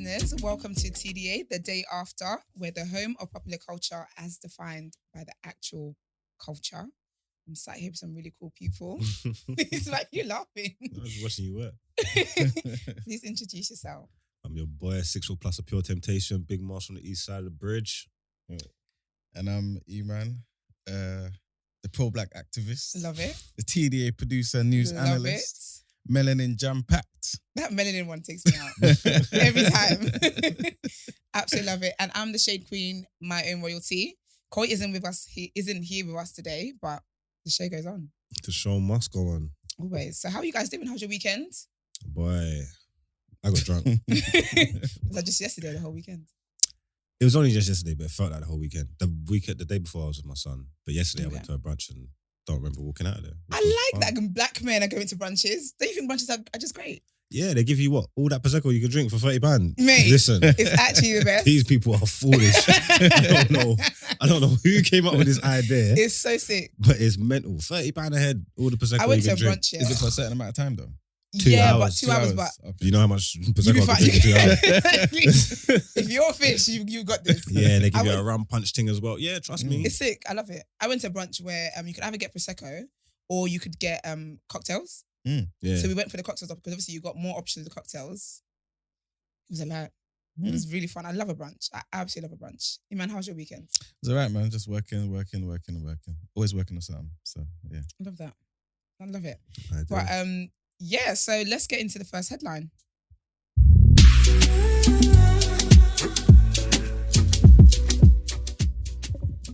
listeners. Welcome to TDA, the day after. We're the home of popular culture as defined by the actual culture. I'm sat here with some really cool people. It's like you're laughing. I was watching you work. Please introduce yourself. I'm your boy, 6 foot plus of pure temptation, big Mars from the east side of the bridge. And I'm Emman, the pro-black activist. Love it. The TDA producer, news Love analyst. Melanin jam-packed. That melanin one takes me out every time. Absolutely love it. And I'm the Shade Queen, my own royalty. Koi isn't with us. He isn't here with us today, but the show goes on. The show must go on. Always. So how are you guys doing? How's your weekend? Boy, I got drunk. Was that just yesterday, the whole weekend? It was only just yesterday, but it felt like the whole weekend. The day before I was with my son. But yesterday I went to a brunch and don't remember walking out of there. I like that black men are going to brunches. Don't you think brunches are just great? Yeah, they give you what? All that Prosecco you can drink for £30. Mate, listen. It's actually the best. These people are foolish. I don't know who came up with this idea. It's so sick. But it's mental. £30 a head, all the Prosecco I went you to can a drink. brunch, yeah. Is it for a certain amount of time though? 2 hours. But 2 hours, but Okay. You know how much you be Prosecco I fine. can drink in 2 hours? If you're a fish, you got this. Yeah, they give you a rum punch thing as well. Yeah, trust me. It's sick. I love it. I went to a brunch where you could either get Prosecco or you could get cocktails. Yeah. So we went for the cocktails because obviously you got more options of cocktails. It was a lot. It was really fun. I love a brunch. I absolutely love a brunch. Hey man, how's your weekend? It's all right, man. Just working. Always working on something. So, yeah. I love that. I love it. I do. But yeah, so let's get into the first headline.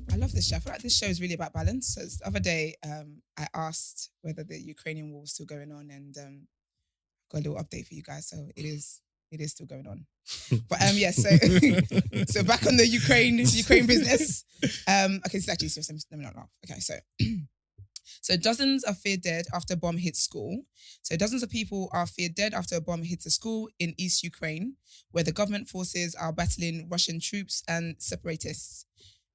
I love this show. I feel like this show is really about balance. So the other day, I asked whether the Ukrainian war was still going on, and got a little update for you guys. So it is still going on. But yeah, so so back on the Ukraine business. Okay, this is actually serious. Let me not laugh. Okay, so so dozens are feared dead after a bomb hits school. So dozens of people are feared dead after a bomb hits a school in East Ukraine, where the government forces are battling Russian troops and separatists.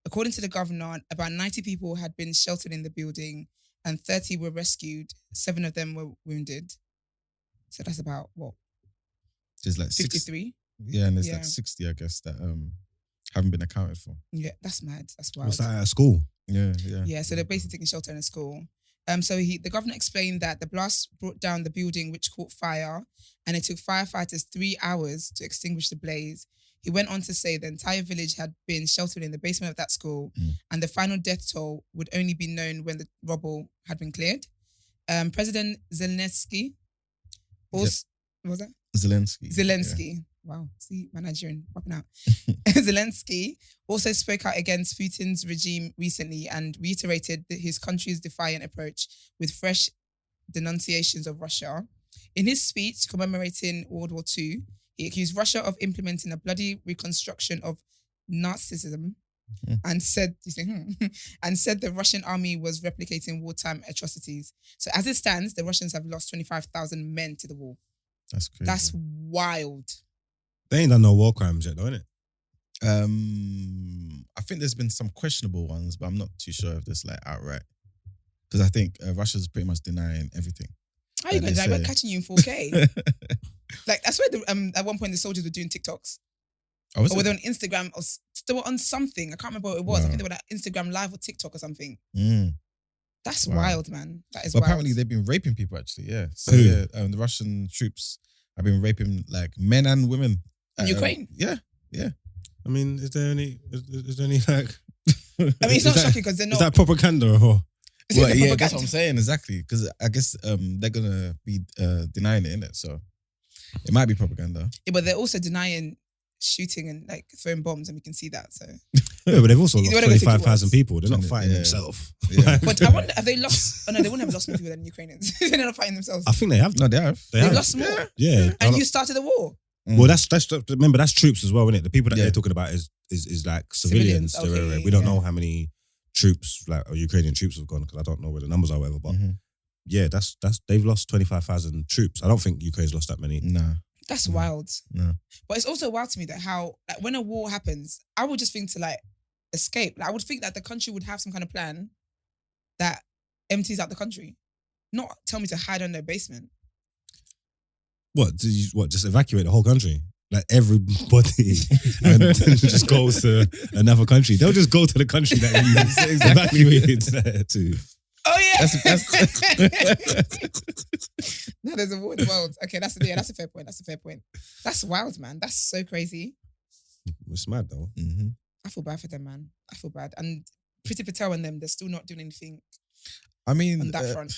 According to the governor, about 90 people had been sheltered in the building and 30 were rescued. 7 of them were wounded. So that's about what? There's like 53? Yeah, and there's like 60, I guess, that haven't been accounted for. Yeah, that's mad. That's wild. What's that at school? Yeah. Yeah, so they're basically taking shelter in a school. So the governor explained that the blast brought down the building which caught fire, and it took firefighters 3 hours to extinguish the blaze. He went on to say the entire village had been sheltered in the basement of that school, and the final death toll would only be known when the rubble had been cleared. President Zelensky also, what was that? Zelensky. Yeah. Wow, see, my Nigerian popping out. Zelensky also spoke out against Putin's regime recently and reiterated his country's defiant approach with fresh denunciations of Russia. In his speech commemorating World War II, he accused Russia of implementing a bloody reconstruction of Nazism and said the Russian army was replicating wartime atrocities. So as it stands, the Russians have lost 25,000 men to the war. That's crazy. That's wild. They ain't done no war crimes yet, though, innit? I think there's been some questionable ones, but I'm not too sure if this like outright. Because I think Russia's pretty much denying everything. How are you going to deny? We're catching you in 4K. Like, I swear at one point the soldiers were doing TikToks. Oh, or were they on Instagram? Or they were on something. I can't remember what it was. Wow. I think they were on Instagram Live or TikTok or something. That's Wow. wild, man. That is But wild. apparently they've been raping people actually, yeah. So Who? yeah, the Russian troops have been raping like men and women. In Ukraine? Yeah. I mean, is there any like... I mean, it's not shocking because they're not. Is that propaganda or... Is it Well, the yeah, propaganda? that's what I'm saying, exactly. Because I guess they're gonna be denying it, innit? So it might be propaganda. Yeah, but they're also denying shooting and like throwing bombs, and we can see that. So, Yeah, but they've also You lost wanna go to 25,000 wars? people. They're not Yeah. fighting themselves. Yeah. but I wonder, have they lost? Oh no, they wouldn't have lost more people than Ukrainians. They're not fighting themselves. I think they have. No, they have. They They've have. lost more. Yeah. And you started the war. Well, that's remember, that's troops as well, isn't it? The people that Yeah. they're talking about is like civilians. Civilians, okay, We don't yeah. know how many troops, like or Ukrainian troops, have gone because I don't know where the numbers are, whatever. But yeah, that's they've lost 25,000 troops. I don't think Ukraine's lost that many. Nah. That's wild. No. But it's also wild to me that how like when a war happens, I would just think to like escape. Like I would think that the country would have some kind of plan that empties out the country, not tell me to hide on their basement. What? Just evacuate the whole country? like everybody and just goes to another country. They'll just go to the country that he's evacuated to. Oh yeah. That's No, there's a war in the world. Okay, that's a fair point. That's wild, man. That's so crazy. It's mad though. mm-hmm. I feel bad for them, man. I feel bad. And Pretty Patel and them, they're still not doing anything I mean, on that front.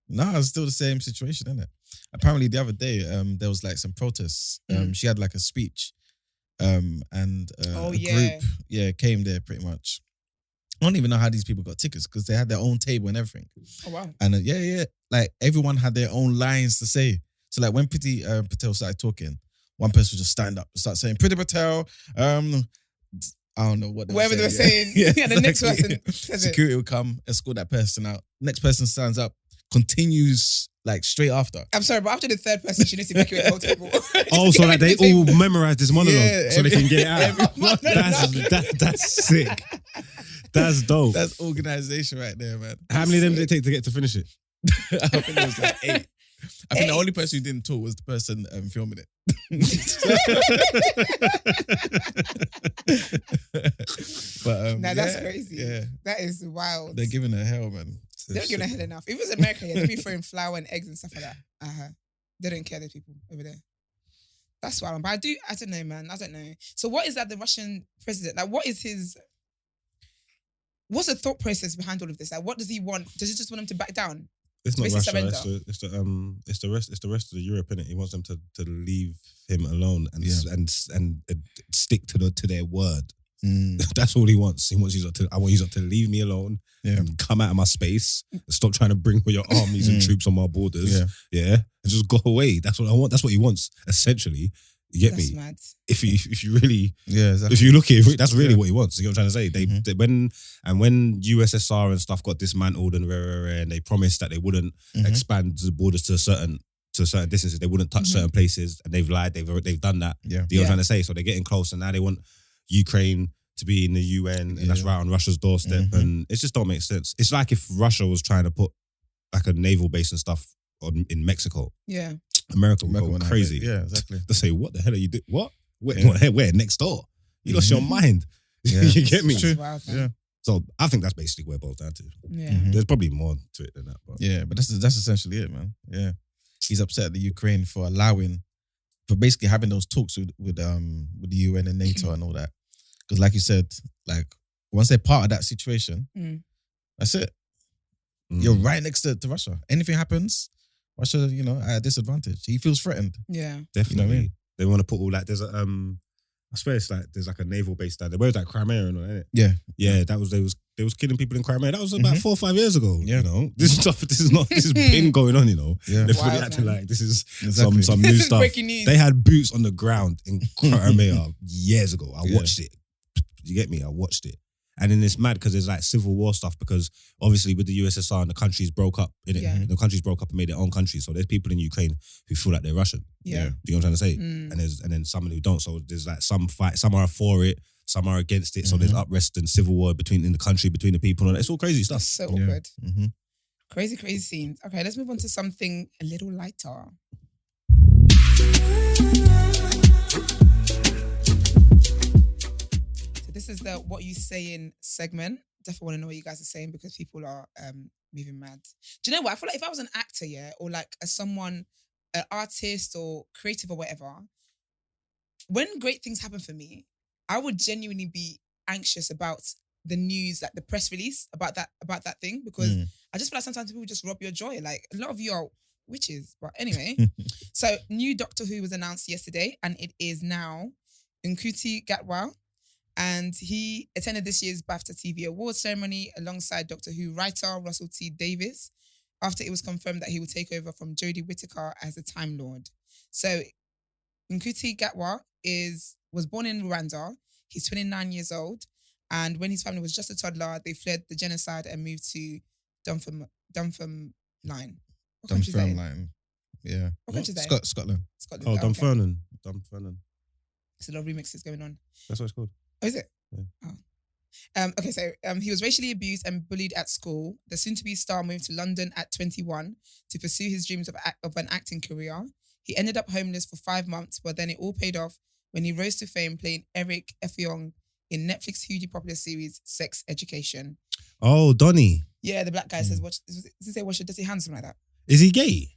no, it's still the same situation, isn't it? Apparently, the other day, there was like some protests. She had like a speech, and a group, came there pretty much. I don't even know how these people got tickets because they had their own table and everything. Oh wow! And like everyone had their own lines to say. So like when Pretty Patel started talking, one person would just stand up and start saying, "Pretty Patel." I don't know what they whatever were they were saying. Yeah, the next person says it. Security will come, escort that person out. Next person stands up, continues like straight after. I'm sorry, but after the third person, she needs to evacuate the whole table. Oh, so like they all memorize this monologue so they can get it out. Everyone- That's sick. That's dope. That's organization right there, man. How many of them did it take to get to finish it? I think it was like 8. I think the only person who didn't talk was the person filming it. But Nah, that's crazy. Yeah, That is wild. they're giving her hell, man. They're not giving a hell enough. If it was America, they'd be throwing flour and eggs and stuff like that. They don't care, those people over there. That's wild. But I don't know, man. I don't know. So what is that the Russian president, like what's the thought process behind all of this? Like what does he want? Does he just want him to back down? It's not Basically Russia. surrender. It's the rest of the Europe, innit? He wants them to leave him alone and stick to their word. That's all he wants. He wants I want you to leave me alone and come out of my space and stop trying to bring all your armies and troops on my borders. Yeah, and just go away. That's what I want. That's what he wants. Essentially, you get That's me? mad. If you really, exactly. if you look at it, that's really what he wants. You know what I'm trying to say? They when USSR and stuff got dismantled and they promised that they wouldn't expand the borders to certain distances, they wouldn't touch certain places, and they've lied. They've done that. Yeah. You know what I'm trying to say? So they're getting close, and now they want Ukraine to be in the UN, and that's right on Russia's doorstep, and it just don't make sense. It's like if Russia was trying to put like a naval base and stuff in Mexico. Yeah. America would go crazy. Yeah, exactly. They say, what the hell are you doing? What? Where? Next door? You lost your mind. Yeah. You get me? That's wild, man. Yeah. So I think that's basically where it boils down to. Yeah. There's probably more to it than that. But Yeah, but that's essentially it, man. Yeah, he's upset at the Ukraine for basically having those talks with the UN and NATO and all that. Because like you said, like once they're part of that situation, that's it. You're right next to Russia. Anything happens, Russia, at a disadvantage. He feels threatened. Yeah. definitely, You know what I mean? they want to put all that. There's a I swear it's like there's like a naval base down there. Where was that, Crimea and all that, innit? Yeah. Yeah, they was killing people in Crimea. That was about 4 or 5 years ago. Yeah. You know, this has been going on. You know, Yeah. they're fully Wild, acting man. like this is Exactly. some This new is stuff. breaking news. They had boots on the ground in Crimea years ago. I Yeah. watched it. You get me? I watched it. And then it's mad because there's like civil war stuff because obviously with the USSR and the countries broke up, innit? Yeah. The countries broke up and made their own countries. So there's people in Ukraine who feel like they're Russian. Yeah. Do you know what I'm trying to say? Mm. And then some who don't. So there's like some fight, some are for it, some are against it. So there's unrest and civil war in the country between the people. And it's all crazy That's stuff. so awkward. Mm-hmm. Crazy, crazy scenes. Okay, let's move on to something a little lighter. So this is the What You Saying segment. Definitely want to know what you guys are saying because people are moving mad. Do you know what? I feel like if I was an actor, or like an artist or creative or whatever, when great things happen for me, I would genuinely be anxious about the news, like the press release about that thing, because I just feel like sometimes people just rob your joy. Like a lot of you are witches, but anyway. So new Doctor Who was announced yesterday, and it is now Ncuti Gatwa, and he attended this year's BAFTA TV Awards ceremony alongside Doctor Who writer Russell T Davies, after it was confirmed that he would take over from Jodie Whittaker as the Time Lord. So Ncuti Gatwa was born in Rwanda. He's 29 years old. And when his family was just a toddler, they fled the genocide and moved to Dunfermline. What country is that in? Dunfermline. Yeah. What country is that in? Scotland. Scotland. Oh, Okay. Dunfermline. There's a lot of remixes going on. That's what it's called. Oh, is it? Yeah. Oh. Okay, so he was racially abused and bullied at school. The soon-to-be star moved to London at 21 to pursue his dreams of an acting career. He ended up homeless for 5 months, but then it all paid off when he rose to fame playing Eric Effiong in Netflix's hugely popular series Sex Education. Oh, Donnie. Yeah, the black guy says, "Does he say wash your dirty hands?" Something like that. Is he gay?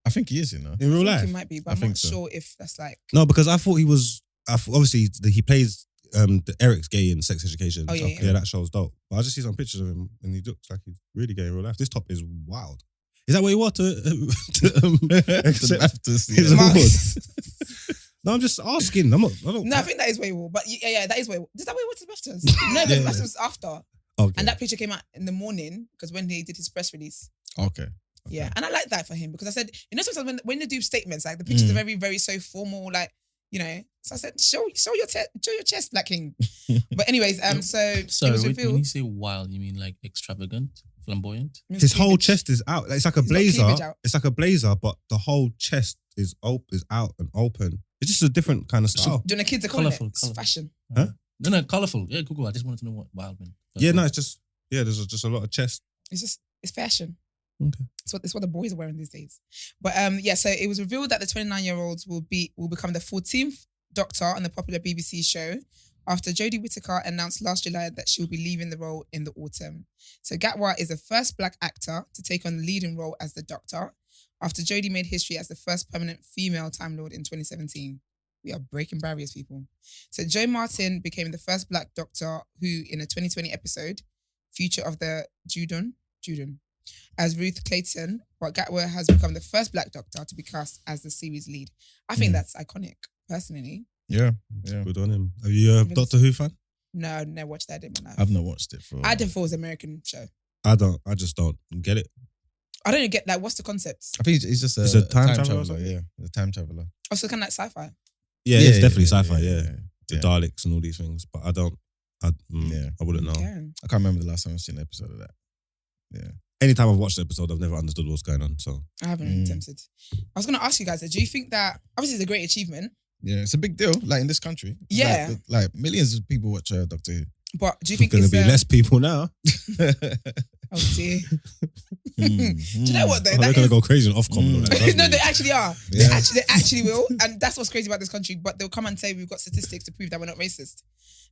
I think he is, you know. In real I life? think he might be, but I'm not sure if that's like... No, because I thought he was... obviously, he plays the Eric's gay in Sex Education. Oh, yeah. That show's dope. But I just see some pictures of him and he looks like he's really gay in real life. This top is wild. Is that what you want to accept his award? No, I'm just asking. I think that is way more. But yeah, that is way more. Is that way more to the BAFTAs? No, the BAFTAs was after. Okay. And that picture came out in the morning because when he did his press release. Okay. Yeah, and I like that for him because I said, you know, sometimes when they do statements, like the pictures are very, very so formal, like, you know. So I said, show your chest, Black King. But anyways, so it was revealed. When you say wild, you mean like extravagant, flamboyant? His whole chest is out. It's like a blazer. It's like a blazer, but the whole chest is out and open. It's just a different kind of style. Do you know the kids are calling Colourful. It's fashion? Huh? No, colourful. Yeah, Google. I just wanted to know what wild meant. Yeah, no, it's just there's just a lot of chest. It's fashion. Okay. It's what the boys are wearing these days. But so it was revealed that the 29-year-olds will become the 14th Doctor on the popular BBC show after Jodie Whittaker announced last July that she will be leaving the role in the autumn. So Gatwa is the first black actor to take on the leading role as the Doctor after Jodie made history as the first permanent female Time Lord in 2017. We are breaking barriers, people. So Jo Martin became the first black Doctor who, in a 2020 episode, Future of the Judon, as Ruth Clayton, but Gatwa has become the first black Doctor to be cast as the series lead. I think that's iconic, personally. Yeah. Good on him. Are you a Doctor Who fan? No, I never watched that in my life. I've not watched it for... I didn't thought it was an American show. I just don't get it. I don't even get, like, what's the concept? I think it's just a time traveler. Yeah, a time traveler. Oh, so kind of like sci-fi. Yeah, it's definitely sci-fi, yeah. The Daleks and all these things, but I wouldn't know. Yeah. I can't remember the last time I've seen an episode of that. Yeah. Anytime I've watched the episode, I've never understood what's going on, so. I haven't been tempted. I was going to ask you guys, do you think that, obviously it's a great achievement. Yeah, it's a big deal, like in this country. Yeah. Like millions of people watch Doctor Who. But do you think There's going to be less people now. Oh dear. Do you know what though? They're going to go crazy on Ofcom. No, they actually are. Yeah. They actually will. And that's what's crazy about this country. But they'll come and say we've got statistics to prove that we're not racist.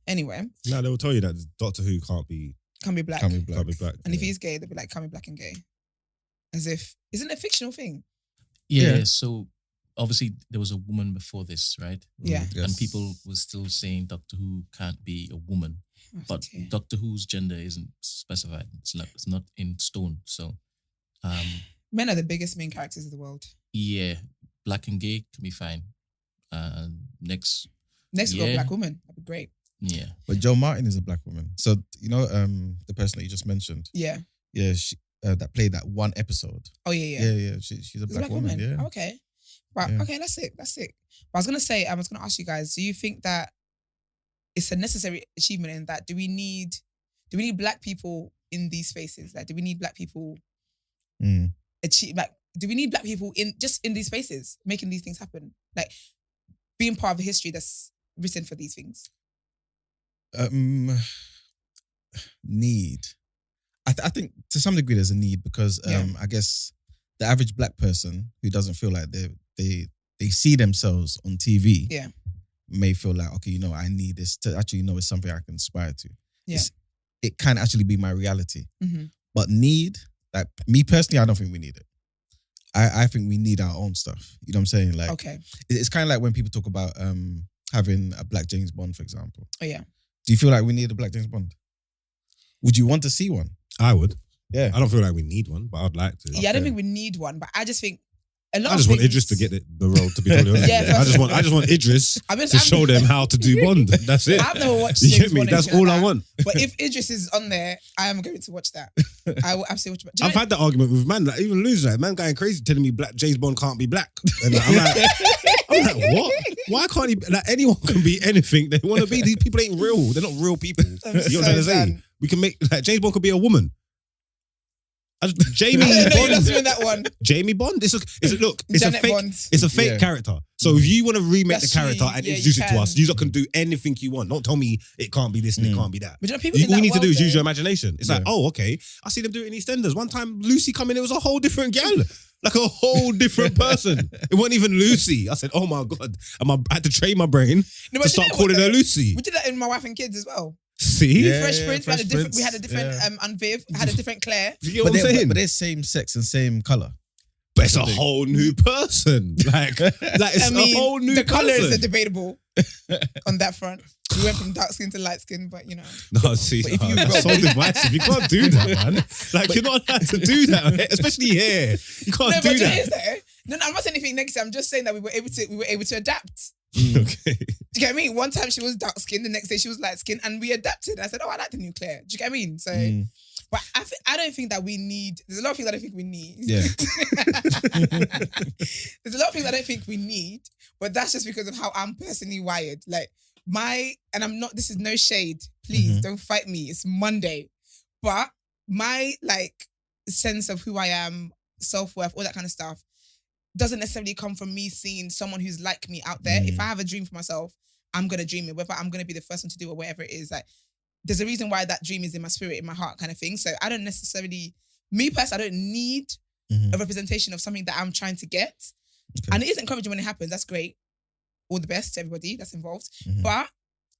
Anyway. No, they will tell you that Doctor Who can't be black. Can't be black. And if he's gay, they'll be like, can't be black and gay. As if, isn't it a fictional thing? Yeah, so obviously there was a woman before this, right? Yeah. Yes. And people were still saying Doctor Who can't be a woman. Oh, But dear. Doctor Who's gender isn't specified. It's not in stone. So Men are the biggest main characters of the world. yeah, black and gay can be fine. Next, Next we've got a Yeah. black woman. That'd be great. yeah. But Jo Martin is a black woman. So, you know, the person that you just mentioned, Yeah. yeah, she that played that one episode. Oh yeah. Yeah, she's a It's black woman. Yeah. Okay. Right. Yeah. Okay, that's it. But I was gonna say, I was gonna ask you guys, do you think that it's a necessary achievement in that do we need black people in these spaces? Like, do we need black people achieve, like, do we need black people in these spaces making these things happen? Like being part of a history that's written for these things. Need. I think to some degree there's a need because I guess the average black person who doesn't feel like they see themselves on TV may feel like, okay, you know, I need this to actually know it's something I can aspire to. Yeah. It can actually be my reality. Mm-hmm. But need, like me personally, I don't think we need it. I think we need our own stuff. You know what I'm saying? Like, Okay. It's kind of like when people talk about having a black James Bond, for example. Oh yeah. Do you feel like we need a black James Bond? Would you want to see one? I would. Yeah. I don't feel like we need one, but I'd like to. Yeah, I don't think we need one, but I just think a lot I just of want things, Idris to get the role, to be totally honest. Yeah, I just want Idris to show them how to do Bond. That's it. I've never watched You James get me? Bond or That's anything all like I that. want. But if Idris is on there, I am going to watch that. I will absolutely watch it. I've had that argument with man, like even losers, like man going crazy telling me black James Bond can't be black. And I'm like, what? Why can't he? Like anyone can be anything they want to be. These people ain't real. They're not real people. You know what I'm trying to say? We can make like James Bond could be a woman. Jamie No, you're Bond. not doing that one. Jamie Bond. It's a Janet fake. Bond. It's a fake character. So if you want to remake That's the character true. and Yeah, introduce you it to can. us, you can do anything you want. Don't tell me it can't be this and it can't be that. But you know, people All in that you need to do world, is use though- your imagination. It's like, oh, okay. I see them do it in EastEnders. One time Lucy come in, it was a whole different gal. Like a whole different person. It wasn't even Lucy. I said, oh my God. I had to train my brain to start calling her Lucy. We did that in My Wife and Kids as well. See? Fresh Prince, we had a different Unviv, had a different Claire. You get what I'm saying? But they're same sex and same colour. But it's a whole new person. Like it's a whole new person. The colours are debatable on that front. We went from dark skin to light skin, but you know. No, see, that's so divisive. You can't do that, man. Like, you're not allowed to do that, especially here. You can't do that. No, I'm not saying anything negative. I'm just saying that we were able to adapt. Okay. Do you get what I mean? One time she was dark skinned, the next day she was light skinned, and we adapted. I said, "Oh, I like the new Claire." Do you get what I mean? So, but I don't think that we need. There's a lot of things I don't think we need. Yeah. There's a lot of things I don't think we need, but that's just because of how I'm personally wired. Like and I'm not. This is no shade. Please don't fight me. It's Monday, but my sense of who I am, self-worth, all that kind of stuff, doesn't necessarily come from me seeing someone who's like me out there. If I have a dream for myself, I'm going to dream it, whether I'm going to be the first one to do it or whatever it is. Like, there's a reason why that dream is in my spirit, in my heart kind of thing. So I don't necessarily, me personally, I don't need a representation of something that I'm trying to get. Okay. And it is encouraging when it happens. That's great. All the best to everybody that's involved. But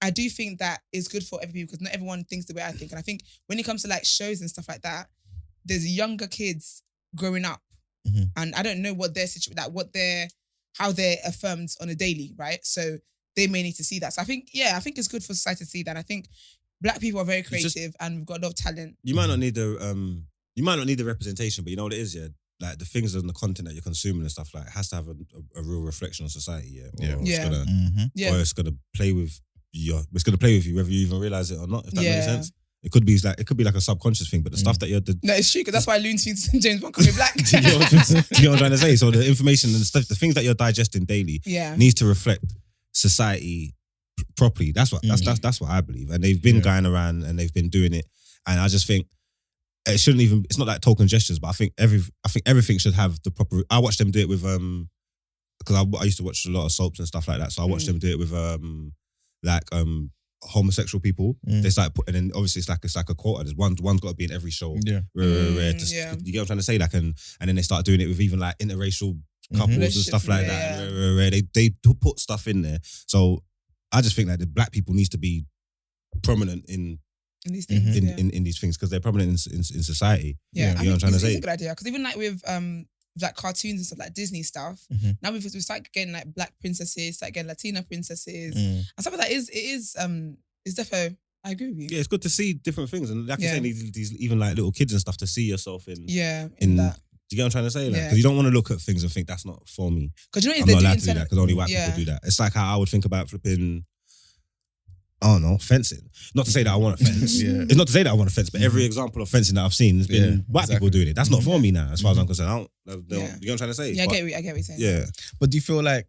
I do think that it's good for everybody because not everyone thinks the way I think. And I think when it comes to shows and stuff like that, there's younger kids growing up. And I don't know what their situation, how they're affirmed on a daily, right? So they may need to see that. So I think it's good for society to see that. I think Black people are very creative and we've got a lot of talent. You might not need the representation, but you know what it is, yeah? Like the things and the content that you're consuming and stuff, like it has to have a real reflection on society, yeah? Or it's gonna play with you, whether you even realize it or not, if that makes sense. It could be like a subconscious thing, but the stuff that you're... No, it's true, because that's why Looney Tunes and James Bond call me Black. Do you know what I'm trying to say? So the information and stuff, the things that you're digesting daily needs to reflect society properly. That's what I believe. And they've been going around and they've been doing it. And I just think it shouldn't even... It's not like token gestures, but I think everything should have the proper... I watched them do it with... Because I used to watch a lot of soaps and stuff like that. So I watched them do it with homosexual people. They start putting in, obviously it's like a quota. There's one's got to be in every show. You get what I'm trying to say? And then they start doing it with even interracial couples and stuff like that. They put stuff in there. So I just think that the Black people needs to be prominent in these things, in these things because they're prominent in society. Yeah, you know what I'm trying to say? It's a good idea because even with cartoons and stuff like Disney stuff. Now we start getting Black princesses, start getting Latina princesses, and stuff like that. It's defo. I agree with you. Yeah, it's good to see different things, and like you say, these even little kids and stuff to see yourself in. Yeah, in that. Do you get what I'm trying to say? Because you don't want to look at things and think that's not for me. Because you know, I'm not allowed to do that because only white people do that. It's like how I would think about flipping. I don't know, fencing. Not to say that I want a fence. It's not to say that I want a fence, but every example of fencing that I've seen has been white people doing it. That's not for me now, as far as I'm concerned. You know what I'm trying to say? Yeah, I get what you're saying. Yeah. But do you feel like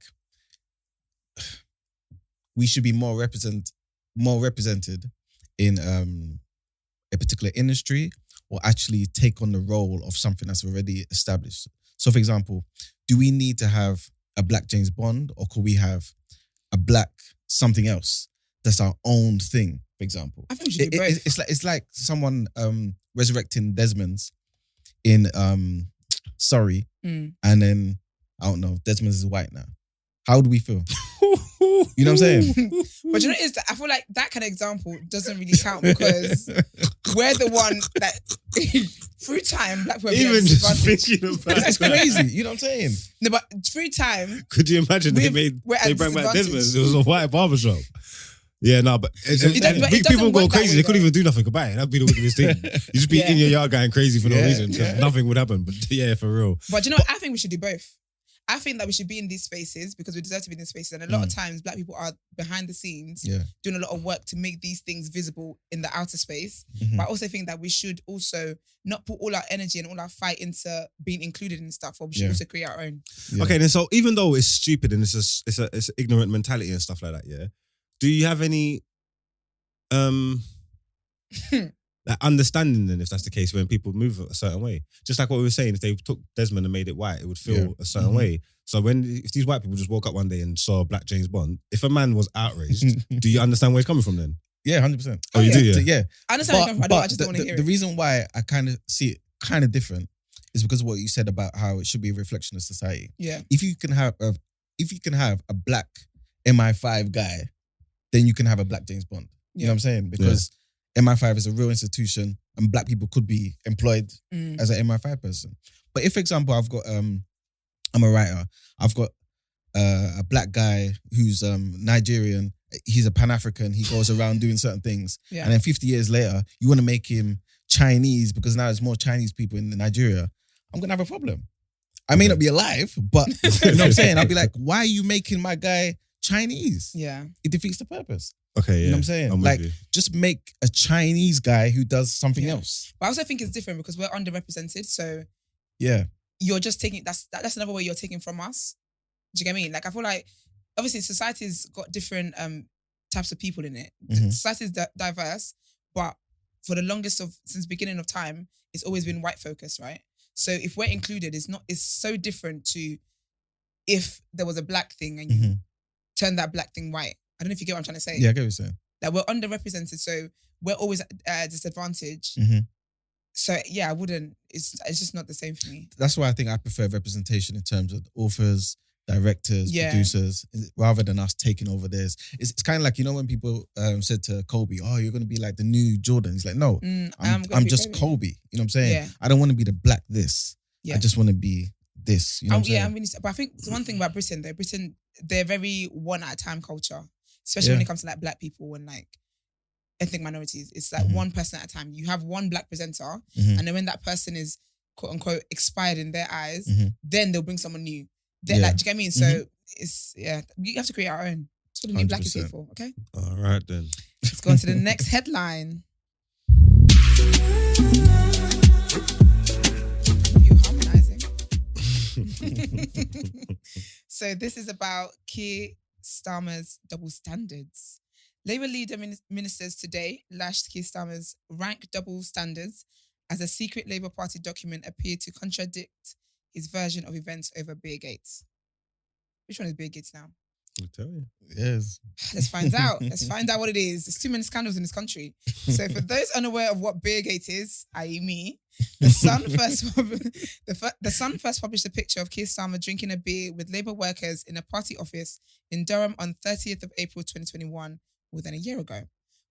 we should be more represented in a particular industry or actually take on the role of something that's already established? So, for example, do we need to have a Black James Bond or could we have a Black something else? That's our own thing, for example. I think we should do both. It's like someone resurrecting Desmond's in Surrey, and then I don't know, Desmond's is white now. How do we feel? You know what I'm saying? But you know, I feel like that kind of example doesn't really count because we're the one that through time, Black people even just thinking about that's crazy. You know what I'm saying? No, but through time, could you imagine they brought back Desmond's? It was a white barbershop. Yeah, no, but people go crazy. They couldn't even do nothing about it. That'd be the wickedest thing. You just be in your yard going crazy for no reason because nothing would happen. But yeah, for real. But you know, I think we should do both. I think that we should be in these spaces because we deserve to be in these spaces. And a lot of times, Black people are behind the scenes doing a lot of work to make these things visible in the outer space. But I also think that we should also not put all our energy and all our fight into being included in stuff, or we should also create our own. Yeah. Okay, then so even though it's stupid and it's an ignorant mentality and stuff like that, yeah, do you have any understanding then if that's the case when people move a certain way? Just like what we were saying, if they took Desmond and made it white, it would feel a certain way. So if these white people just woke up one day and saw Black James Bond, if a man was outraged, do you understand where he's coming from then? Yeah, 100%. Oh, you do, yeah? Yeah. I understand where you're coming from. I just don't want to hear it. The reason why I kind of see it kind of different is because of what you said about how it should be a reflection of society. Yeah. If you can have a black MI5 guy, then you can have a black James Bond. You know what I'm saying? Because MI5 is a real institution and black people could be employed as an MI5 person. But if, for example, I'm a writer, I've got a black guy who's Nigerian, he's a Pan-African, he goes around doing certain things. Yeah. And then 50 years later, you want to make him Chinese because now there's more Chinese people in Nigeria. I'm going to have a problem. I may not be alive, but you know what I'm saying? I'll be like, why are you making my guy Chinese? Yeah. It defeats the purpose. Okay, yeah. You know what I'm saying? Like, just make a Chinese guy who does something else. But I also think it's different because we're underrepresented. So yeah, you're just taking, that's another way you're taking from us. Do you get what I mean? Like, I feel like, obviously, society's got different types of people in it. Society's diverse, but for the longest since beginning of time, it's always been white focused, right? So if we're included, it's so different to if there was a black thing and you turn that black thing white. I don't know if you get what I'm trying to say. Yeah, I get what you're saying. Like, we're underrepresented, so we're always at a disadvantage. So yeah, I wouldn't. It's just not the same for me. That's why I think I prefer representation in terms of authors, directors, producers, rather than us taking over theirs. It's kind of like, you know, when people said to Kobe, "Oh, you're going to be like the new Jordan." He's like, "No, I'm just Kobe." You know what I'm saying? Yeah. I don't want to be the black this. Yeah. I just want to be this. You know what I'm saying? I'm really. But I think the one thing about Britain, though, they're very one at a time culture, especially when it comes to like black people and like ethnic minorities. It's like one person at a time. You have one black presenter, and then when that person is quote unquote expired in their eyes, then they'll bring someone new. Like, do you get what I mean? So it's we have to create our own. That's what the new black is here for. Okay. All right then. Let's go on to the next headline. You're harmonizing. So this is about Keir Starmer's double standards. Labour leader ministers today lashed Keir Starmer's rank double standards as a secret Labour Party document appeared to contradict his version of events over Beergate. Which one is Beergate now? I'll tell you. Yes. Let's find out. Let's find out what it is. There's too many scandals in this country. So for those unaware of what Beergate is, i.e. me, the Sun first published a picture of Keir Starmer drinking a beer with Labour workers in a party office in Durham on 30th of April 2021, more than a year ago.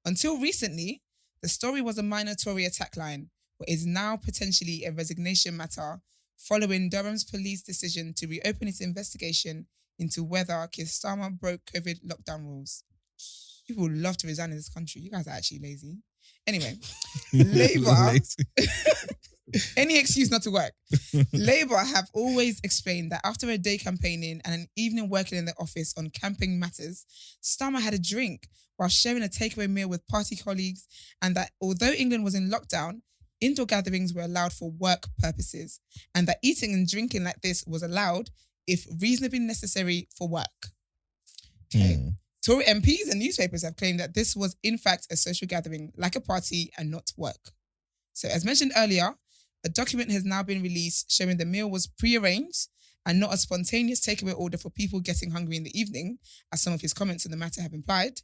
Until recently, the story was a minor Tory attack line, but is now potentially a resignation matter following Durham's police decision to reopen its investigation into whether Keir Starmer broke COVID lockdown rules. People would love to resign in this country. You guys are actually lazy. Anyway, Labour, any excuse not to work. Labour have always explained that after a day campaigning and an evening working in the office on campaign matters, Starmer had a drink while sharing a takeaway meal with party colleagues, and that although England was in lockdown, indoor gatherings were allowed for work purposes, and that eating and drinking like this was allowed if reasonably necessary for work. Okay. Tory MPs and newspapers have claimed that this was in fact a social gathering, like a party, and not work. So as mentioned earlier, a document has now been released showing the meal was pre-arranged and not a spontaneous takeaway order for people getting hungry in the evening, as some of his comments on the matter have implied.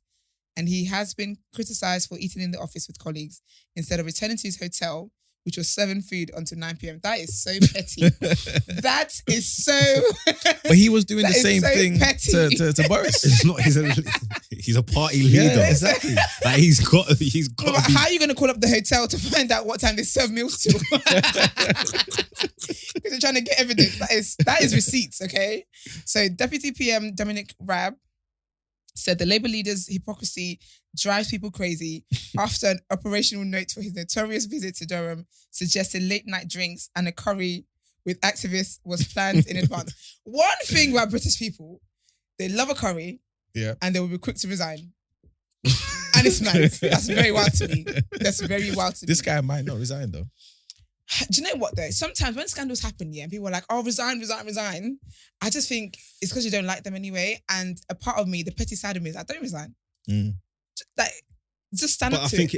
And he has been criticised for eating in the office with colleagues instead of returning to his hotel, which was serving food until 9 p.m. That is so petty. That is so... But he was doing the same thing to Boris. It's not, he's a party leader. Yeah, exactly. Like he's got to be... How are you going to call up the hotel to find out what time they serve meals to? Because they're trying to get evidence. That is receipts, okay? So Deputy PM Dominic Raab said the Labour leader's hypocrisy drives people crazy after an operational note for his notorious visit to Durham suggested late night drinks and a curry with activists was planned in advance. One thing about British people, they love a curry and they will be quick to resign. And it's nice. That's very wild to me. That's very wild to me. This guy might not resign though. Do you know what though? Sometimes when scandals happen, and people are like, "Oh, resign," I just think it's because you don't like them anyway. And a part of me, the petty side of me, is I don't resign. Just stand up to it. I think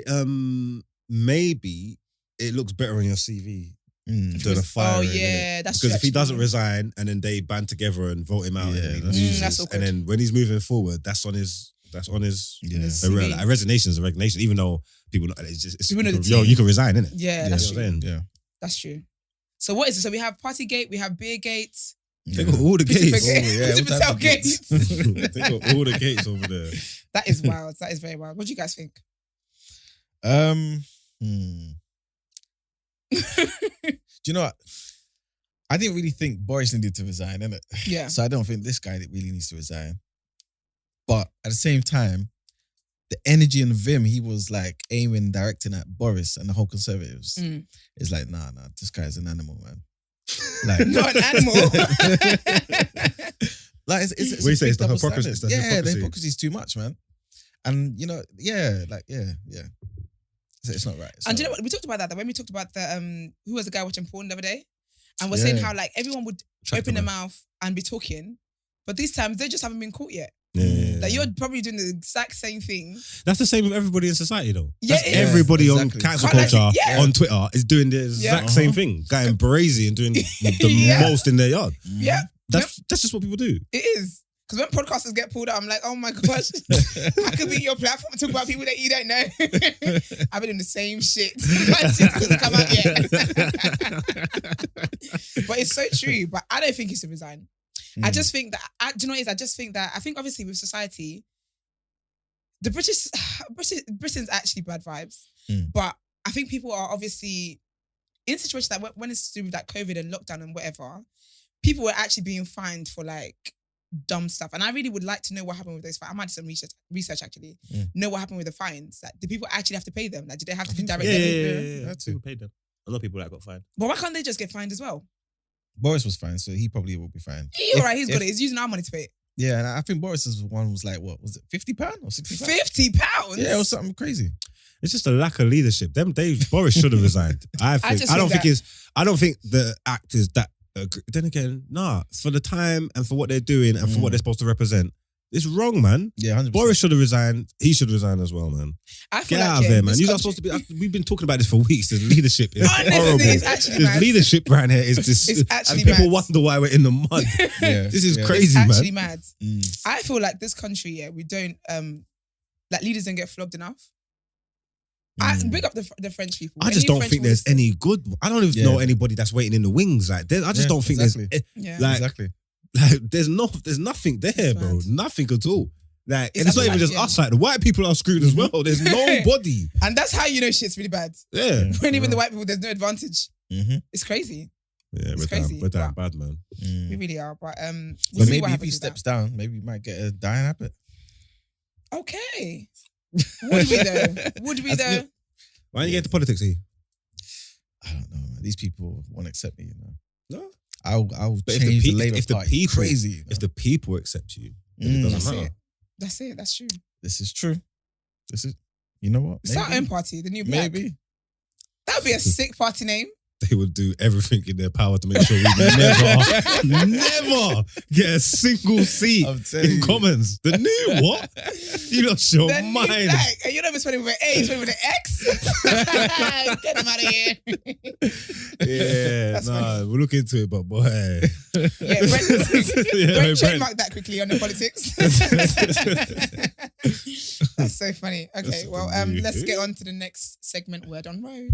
maybe it looks better on your CV than a firing. Oh yeah, that's because if he doesn't resign and then they band together and vote him out, and he loses, that's awkward. and then when he's moving forward, that's on his. CV. A resignation is a resignation, even though people know it's people know you can resign, innit? Yeah, that's true. Yeah, that's true. So what is it? So we have Partygate, we have Beergate. They got all the gates. Gates. They got all the gates over there. That is wild. That is very wild. What do you guys think? Do you know what? I didn't really think Boris needed to resign, innit? Yeah. So I don't think this guy really needs to resign. But at the same time, the energy and vim he was like aiming, directing at Boris and the whole Conservatives is like, nah, this guy's an animal, man. Like, not an animal. Like, it's what you say? It's the double hypocrisy. standard. It's the hypocrisy is too much, man. And you know, yeah. It's not right. And do you know what? We talked about that when we talked about the who was the guy watching porn the other day, and we're saying how like everyone would open their mouth and be talking, but these times they just haven't been caught yet. Yeah. Like you're probably doing the exact same thing. That's the same with everybody in society, though. Yeah, everybody exactly. on cancel Can't culture actually- on Twitter is doing the exact same thing, going brazy and doing the most in their yard. Yeah, That's just what people do. it is. Because when podcasters get pulled out, I'm like, oh my gosh, I could be your platform and talk about people that you don't know. I've been doing the same shit. My shit hasn't come out yet. But it's so true. But I don't think he should resign. I just think that, do you know what it is? I just think that, I think obviously with society, the Britain's actually bad vibes. But I think people are obviously in situations that when it's to do with like COVID and lockdown and whatever, people were actually being fined for like dumb stuff. And I really would like to know what happened with those fines. I might do some research actually. Know what happened with the fines. Like, do people actually have to pay them? Like, do they have to be direct? Yeah. People paid them. A lot of people that got fined. But why can't they just get fined as well? Boris was fine, so he probably will be fine. He's alright, he's got it. He's using our money to pay it. Yeah, and I think Boris's one was like, what was it, £50 or £60? £50? Yeah, it was something crazy. It's just a lack of leadership. Boris should have resigned. I don't think the act is that. Then again, for the time and for what they're doing and for what they're supposed to represent, it's wrong, man. Yeah, 100%. Boris should have resigned. He should resign as well, man. Get out of there, man. You're not supposed to be. We've been talking about this for weeks. This leadership is horrible. This leadership right here is just. It's actually and people mad. wonder why we're in the mud. This is crazy, it's man. actually mad. I feel like this country, we don't like leaders don't get flogged enough. I bring up the French people. I just don't think there's any good. I don't even know anybody that's waiting in the wings. Like, I just don't think there's Exactly. like there's nothing there, bro. Nothing at all. Like, and it's not even just us. Like, the white people are screwed as well. There's nobody, and that's how you know shit's really bad. Yeah, when even the white people, there's no advantage. It's crazy. Yeah, it's crazy. We're down bad, man. We really are. But but maybe if he steps down, maybe he might get a dying habit. Okay. Would we though? Why don't you get into politics, E? I don't know, man. These people won't accept me, you know. No. I'll change the Labour Party. Crazy. You know? If the people accept you, then it doesn't matter. That's it. That's true. This is true. You know what? It's our own party, the New Black. Maybe. That would be a sick party name. They would do everything in their power to make sure we never get a single seat in Commons. The new what? You lost your the mind. New Black. And you're not even spelling with an A, you're spelling with an X. Get him out of here. Yeah, we'll look into it, but boy. Yeah, Brent trademarked that quickly on the politics. That's so funny. Okay, well, let's get on to the next segment, Word on Road.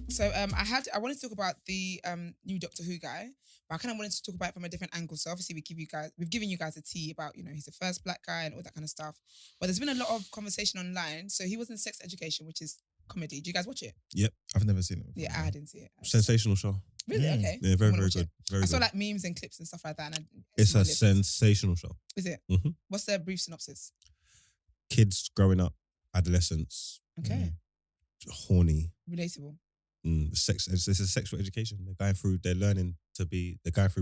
So I wanted to talk about the new Doctor Who guy, but I kind of wanted to talk about it from a different angle. So obviously we've given you guys a tea about, he's the first black guy and all that kind of stuff. But there's been a lot of conversation online. So he was in Sex Education, which is comedy. Do you guys watch it? Yep. I've never seen it before. Yeah, I didn't see it. Sensational show. Really? Okay. Yeah, very, very good. Very I saw good. like memes and clips and stuff like that. And It's a sensational show. Is it? Mm-hmm. What's the brief synopsis? Kids growing up, adolescents, Okay. Horny. Relatable. It's a sexual education. They're going through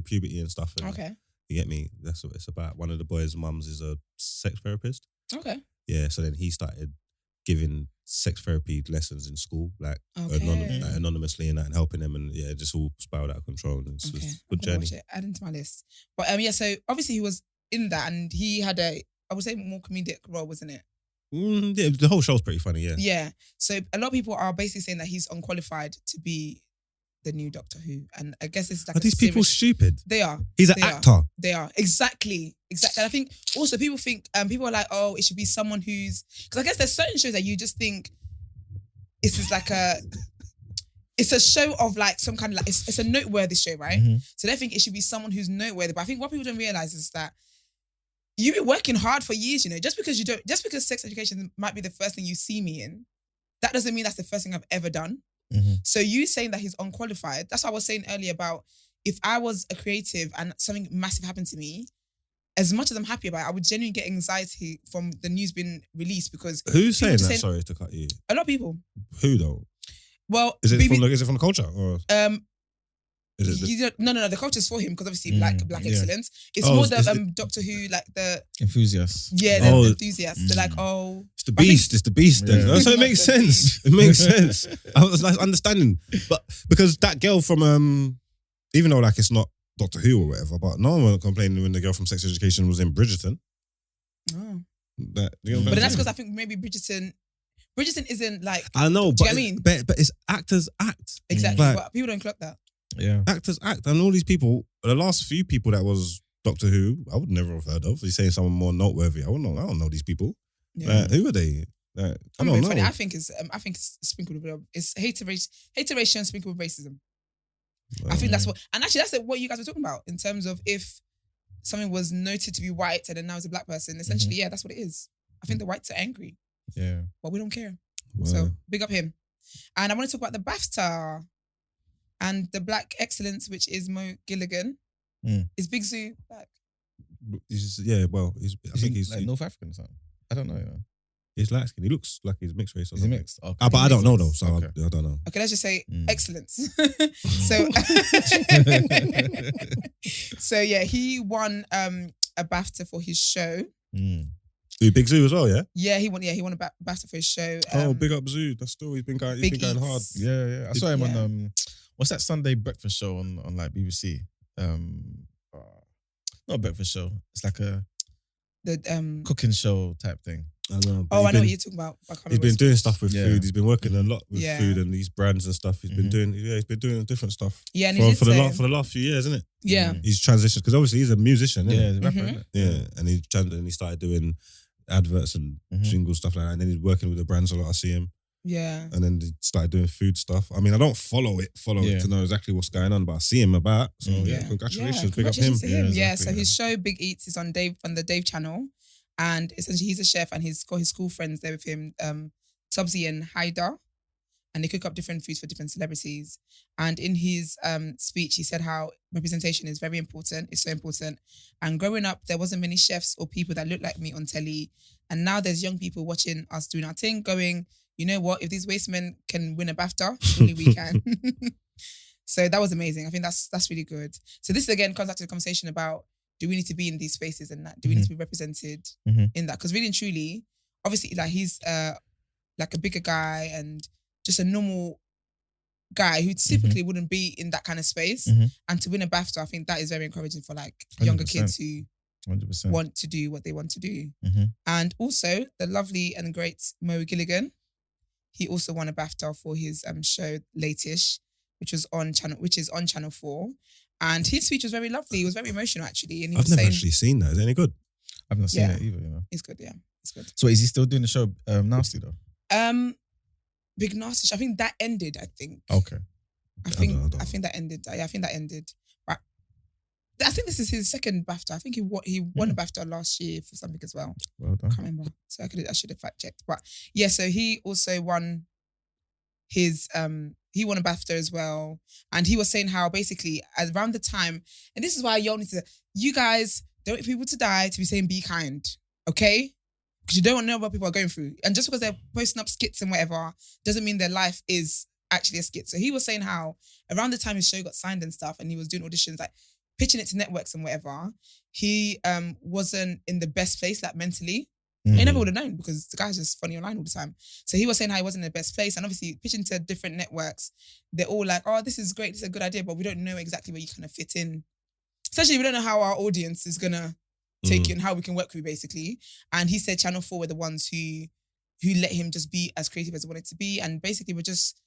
puberty and stuff. And Okay. You get me? That's what it's about. One of the boys' mums is a sex therapist. Okay. Yeah, so then he started giving sex therapy lessons in school, like anonymously and that, and helping them, and yeah, it just all spiraled out of control. And it's just a good journey. Add into my list. But so obviously he was in that, and he had I would say more comedic role, wasn't it? Yeah, the whole show's pretty funny, yeah. Yeah. So a lot of people are basically saying that he's unqualified to be the new Doctor Who. And I guess it's like Are these people stupid? They are. He's an They are. actor. They are. Exactly. And I think also people think, people are like, oh, it should be someone who's, because I guess there's certain shows that you just think it's just like it's a show of like some kind of like, it's a noteworthy show, right? Mm-hmm. So they think it should be someone who's noteworthy. But I think what people don't realize is that you've been working hard for years, you know, just because sex education might be the first thing you see me in, that doesn't mean that's the first thing I've ever done. Mm-hmm. So you saying that he's unqualified, that's what I was saying earlier about if I was a creative and something massive happened to me, as much as I'm happy about it, I would genuinely get anxiety from the news being released because Who's saying that? just Sorry to cut you. a lot of people. Who though? Well, Is it from the culture or is it? No. The culture's for him because obviously black yeah. excellence. It's Oh, more is the it- Doctor Who, like the Enthusiasts. the enthusiasts. They're like, oh, It's the beast. It's the beast. Then. Yeah. So it makes The sense. It makes sense. I was like understanding, but because that girl from even though like it's not Doctor Who or whatever, but no one was complaining when the girl from Sex Education was in Bridgerton. oh. That, you know what I'm But then that's saying? because I think maybe Bridgerton isn't like I know, Do but you know what but it's actors act. exactly. Like, But people don't clock that. Yeah. actors act, and all these people. The last few people that was Doctor Who, I would never have heard of. He's saying someone more noteworthy. I don't know these people. Yeah. Who are they? I I'm don't very know. funny. I think it's sprinkled with it's hateration sprinkled with racism. I think that's what, and actually that's what you guys were talking about in terms of if something was noted to be white and then now it's a black person. Essentially, yeah, that's what it is. I think the whites are angry, Yeah. but we don't care. Wow. So big up him. And I want to talk about the BAFTA and the Black Excellence, which is Mo Gilligan. Is Big Zoo black? Well, I think he's like North African or something. I don't know. You know. he's light skinned. He looks like he's mixed race or Is he something. mixed? Okay. But I don't know though, so Okay. I don't know. Okay, let's just say Mm. excellence. So yeah, he won a BAFTA for his show. Mm. Ooh, Big Zoo as well, yeah. Yeah, he won a BAFTA for his show. Big up Zoo. That's still he's been going Big hard. Eats. Yeah. I saw him Yeah. on what's that Sunday breakfast show on like BBC? Not a breakfast show. It's like a The cooking show type thing. I know. I know what you're talking about. I can't He's remember been what doing it's stuff with Yeah. food. He's been working a lot with Yeah. food and these brands and stuff. He's been Mhm. doing different stuff. Yeah, and he did for say, the last few years, isn't it? yeah, He's transitioned because obviously he's a musician. Yeah, Isn't the rapper, Mhm. isn't it? he? Yeah, and he started doing adverts and Mhm. jingles stuff like that. And then he's working with the brands a lot. I see him, yeah. and then he started doing food stuff. I mean, I don't follow it Yeah. to know exactly what's going on, but I see him about. So yeah, congratulations, big up him. Congratulations to him. Yeah, Yeah, exactly, so his show Big Eats is on the Dave channel, and essentially he's a chef and he's got his school friends there with him, Tubsy and Haida, and they cook up different foods for different celebrities. And in his speech, he said how representation is very important. It's so important. And growing up, there wasn't many chefs or people that looked like me on telly, and now there's young people watching us doing our thing, going, you know what? If these waste men can win a BAFTA, surely we can. So that was amazing. I think that's really good. So this again comes back to the conversation about, do we need to be in these spaces and that? Do we need to be represented Mhm. in that? Because really and truly, obviously, like he's like a bigger guy and just a normal guy who typically wouldn't be in that kind of space. Mhm. And to win a BAFTA, I think that is very encouraging for like younger 100%. kids who 100%. want to do what they want to do. Mhm. And also the lovely and great Mo Gilligan, he also won a BAFTA for his show Late-ish, which is on Channel 4. And his speech was very lovely. It was very emotional actually. And he I've was never saying actually seen that. Is it any good? I've not seen Yeah. it either, you know. it's good, yeah. It's good. So is he still doing the show Nasty though? Big Nasty. I think that ended, I think. Okay. I think don't know. I think that ended. Yeah, I think that ended. But I think this is his second BAFTA. I think he won a BAFTA last year for something as well. Well I done. can't remember. So I should have fact checked. But yeah, so he also won his he won a BAFTA as well. And he was saying how basically around the time, and this is why y'all need to, you guys don't want people to die to be saying be kind. Okay? Because you don't know what people are going through. And just because they're posting up skits and whatever doesn't mean their life is actually a skit. So he was saying how around the time his show got signed and stuff and he was doing auditions, like pitching it to networks and whatever, he wasn't in the best place, like mentally. He never would have known because the guy's just funny online all the time. So he was saying how he wasn't in the best place. And obviously pitching to different networks, they're all like, oh, this is great, this is a good idea, but we don't know exactly where you kind of fit in. Essentially, we don't know how our audience is gonna take you and how we can work with you, basically. And he said Channel 4 were the ones who let him just be as creative as he wanted to be, and basically were just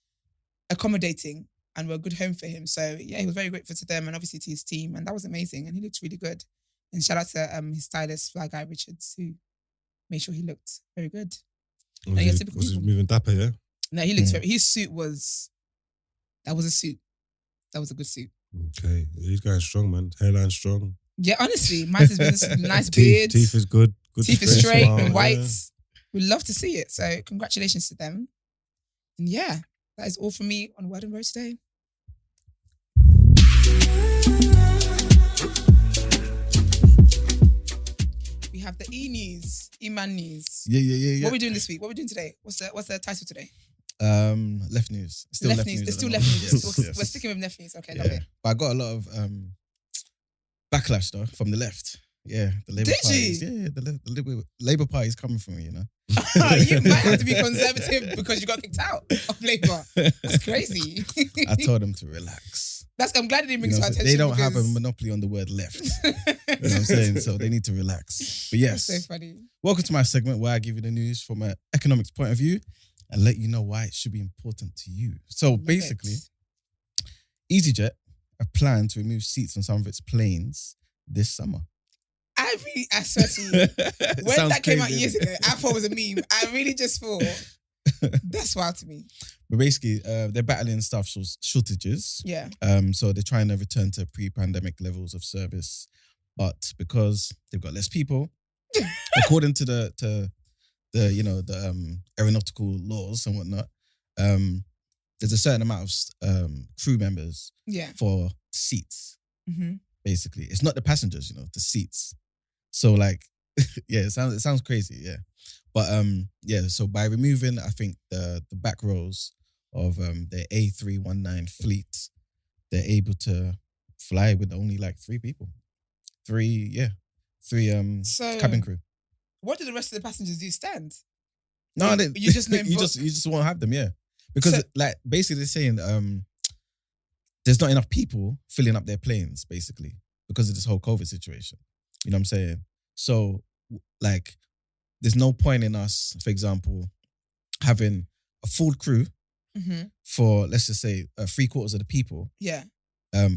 accommodating and were a good home for him. So yeah, he was very grateful to them and obviously to his team, and that was amazing. And he looked really good. And shout out to his stylist, Fly Guy Richards, who made sure he looked very good. Was he moving dapper? Yeah. No, he looked very. His suit was. That was a suit. That was a good suit. Okay, he's going strong, man. Hairline strong. Yeah, honestly, mine's has been nice beard. Teeth is good. Teeth is straight smile, and white. yeah. We'd love to see it. So congratulations to them. And yeah, that is all from me on Word and Road today. We have the E-News, Emman News. Yeah. What are we doing this week? What are we doing today? What's the title today? Left news. It's still left news. It's still at the left moment. news. Yes. We're sticking with left news. Okay, Yeah. love it. But I got a lot of backlash though from the left. Yeah, the Labour Did Party. you? Yeah, the Labour Party is coming for me, you know. You might have to be conservative because you got kicked out of Labour. That's crazy. I told them to relax. I'm glad it didn't bring You to know, our attention. they don't have a because- monopoly on the word left. You know what I'm saying? So they need to relax. But yes, That's so funny. welcome to my segment where I give you the news from an economics point of view and let you know why it should be important to you. So Love basically, it. EasyJet have planned to remove seats on some of its planes this summer. I swear to you, when that came out years ago, I thought it was a meme. I really just thought, that's wild to me. But basically, they're battling staff shortages. Yeah. So they're trying to return to pre-pandemic levels of service, but because they've got less people, according to the aeronautical laws and whatnot, there's a certain amount of crew members Yeah. for seats. Mm-hmm. Basically, it's not the passengers, the seats. So like, yeah, it sounds crazy, yeah. But so by removing, I think the back rows of the A319 fleet, they're able to fly with only like 3 people. Three So cabin crew. what do the rest of the passengers do? Stand? No, You just know you book? just won't have them, yeah. Because So- like basically they're saying there's not enough people filling up their planes, basically, because of this whole COVID situation. You know what I'm saying? So like there's no point in us, for example, having a full crew Mm-hmm. for, let's just say, 3/4 of the people. Yeah.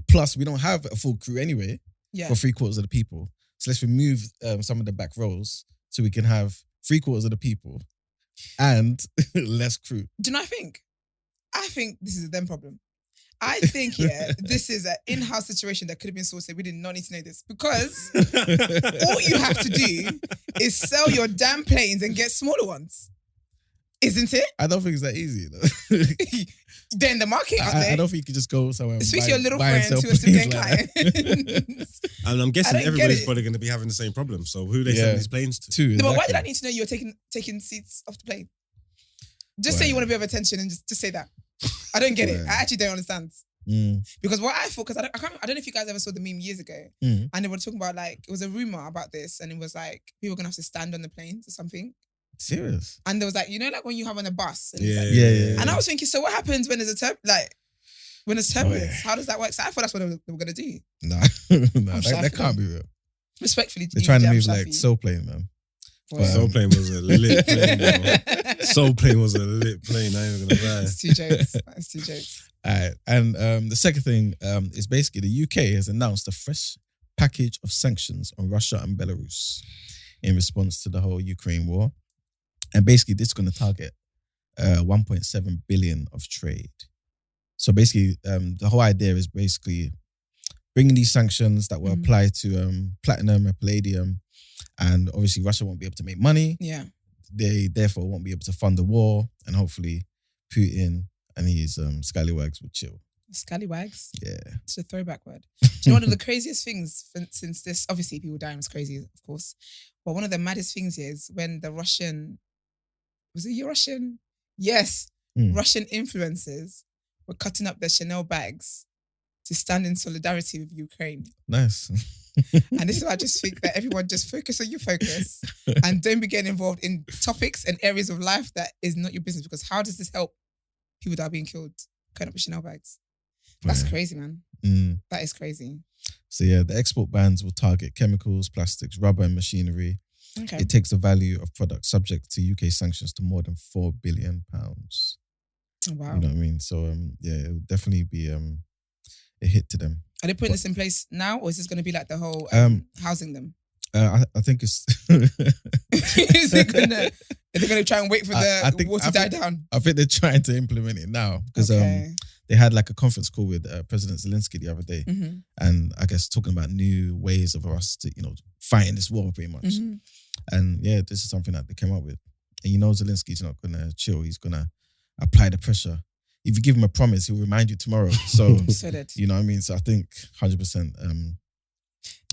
Plus, we don't have a full crew anyway Yeah. for 3/4 of the people. So let's remove some of the back rows so we can have 3/4 of the people and less crew. Do you know what I think? I think this is a them problem. I think, this is an in-house situation that could have been sorted. We did not need to know this because all you have to do is sell your damn planes and get smaller ones. Isn't it? I don't think it's that easy, though. They're in the market, aren't they? I don't think you could just go somewhere and Speak buy, to your little buy and friend sell who is still planes getting like that. clients. And I'm guessing I don't get everybody's it. probably going to be having the same problem. So who are they Yeah. sending these planes to? Too, No, but why exactly. did I need to know you were taking seats off the plane? Just say Right. you want to be of attention and just say that. I don't get it. Right. I actually don't understand. Mm. Because what I thought, because I don't know if you guys ever saw the meme years ago, Mm. and they were talking about like, it was a rumor about this, and it was like, people were going to have to stand on the planes or something. Serious? And there was like, like when you have on a bus. And, Yeah, it's like, Yeah. and I was thinking, so what happens when there's when there's turbulence? How does that work? So I thought that's what they were going to do. No, I'm that can't be real. Respectfully. They're trying to Jam move Shafi. like Soul Plane, man. Well, Soul Plane was a lit plane, bro. Soul Plane was a lit plane. I ain't even gonna lie. It's 2 jokes. That's 2 jokes. All right. And the second thing is basically the UK has announced a fresh package of sanctions on Russia and Belarus in response to the whole Ukraine war. And basically, this is going to target 1.7 billion of trade. So basically, the whole idea is basically bringing these sanctions that will apply to platinum and palladium. And obviously, Russia won't be able to make money. Yeah. They therefore won't be able to fund the war. And hopefully, Putin and his scallywags will chill. Scallywags. Yeah. It's a throwback word. Do you know one of the craziest things since this? Obviously, people dying was crazy, of course. But one of the maddest things is when the Russian, was it your Russian? Yes, Russian influencers were cutting up their Chanel bags to stand in solidarity with Ukraine. Nice. And this is why I just think that everyone just focus on your focus and don't be getting involved in topics and areas of life that is not your business. Because how does this help people that are being killed cutting up with Chanel bags? That's crazy, man. That is crazy. So yeah, the export bans will target chemicals, plastics, rubber and machinery. Okay. It takes the value of products subject to UK sanctions to more than £4 billion. Oh, wow. You know what I mean? So it would definitely be a hit to them. Are they putting this in place now, or is this going to be like the whole housing them? I think it's. Is it gonna? Are they going to try and wait for the water to die down? I think they're trying to implement it now because they had like a conference call with President Zelensky the other day, and I guess talking about new ways of us to fighting this war pretty much. And yeah, this is something that they came up with. And Zelensky's not gonna chill. He's gonna apply the pressure. If you give him a promise, he'll remind you tomorrow. So, you know what I mean? So I think 100%.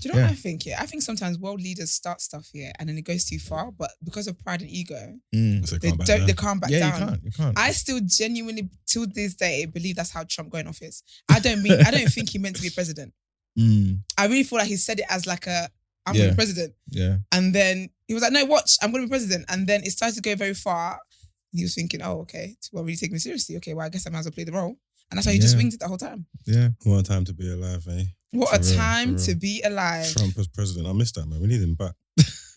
Do you know what I think? Yeah, I think sometimes world leaders start stuff here and then it goes too far, but because of pride and ego, they can't back down. You can't. I still genuinely, till this day, believe that's how Trump got in office. I don't think he meant to be president. I really feel like he said it as like I'm going to be president. Yeah. And then he was like, no, watch, I'm going to be president. And then it started to go very far. He was thinking, oh, okay, well, really take me seriously. Okay, well, I guess I might as well play the role. And that's why he just winged it the whole time. Yeah. What a time to be alive, eh? What a time to be alive. Trump as president. I miss that, man. We need him back.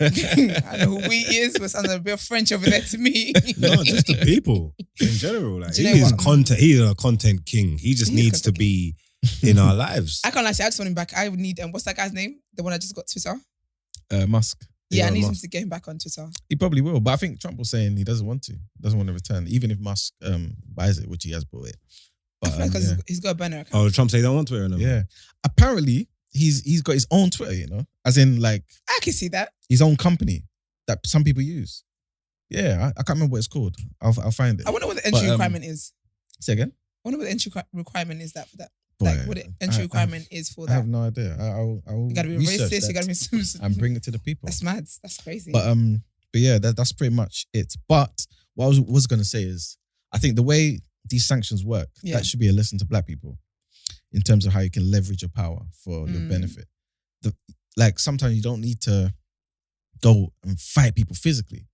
I know who he is, but sounds a bit French over there to me. No, just the people in general. Like he's content. He's a content king. He just needs to be in our lives. I can't lie, I just want him back. I would need what's that guy's name? The one I just got Twitter. Musk. Yeah, I need him to get him back on Twitter. He probably will, but I think Trump was saying he doesn't want to. Doesn't want to return, even if Musk buys it, which he has bought it. But because he's got a burner account. Oh, Trump say he don't want Twitter anymore. Yeah, apparently he's got his own Twitter. As in like I can see that his own company that some people use. Yeah, I can't remember what it's called. I'll find it. I wonder what the entry requirement is. Say again. I wonder what the entry requirement is for that. Boy, like what the entry requirement is for that. I have no idea. I will you gotta be racist. You gotta be and bring it to the people. That's mad. That's crazy. But yeah, that's pretty much it. But what I was gonna say is, I think the way these sanctions work, that should be a lesson to black people in terms of how you can leverage your power for your benefit. Like sometimes you don't need to go and fight people physically.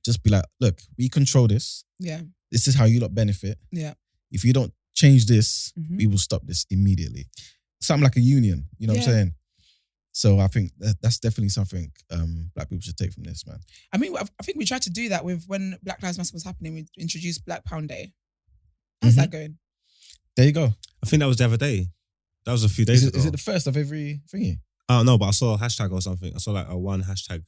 Just be like, look, we control this. Yeah. This is how you lot benefit. Yeah. If you don't change this, we will stop this immediately. Something like a union, you know what I'm saying? So I think that's definitely something black people should take from this, man. I mean, I think we tried to do that with when Black Lives Matter was happening. We introduced Black Pound Day. How's that going? There you go. I think that was the other day. That was a few days ago. Is it the first of every thingy? Oh, no, but I saw a hashtag or something. I saw like a one hashtag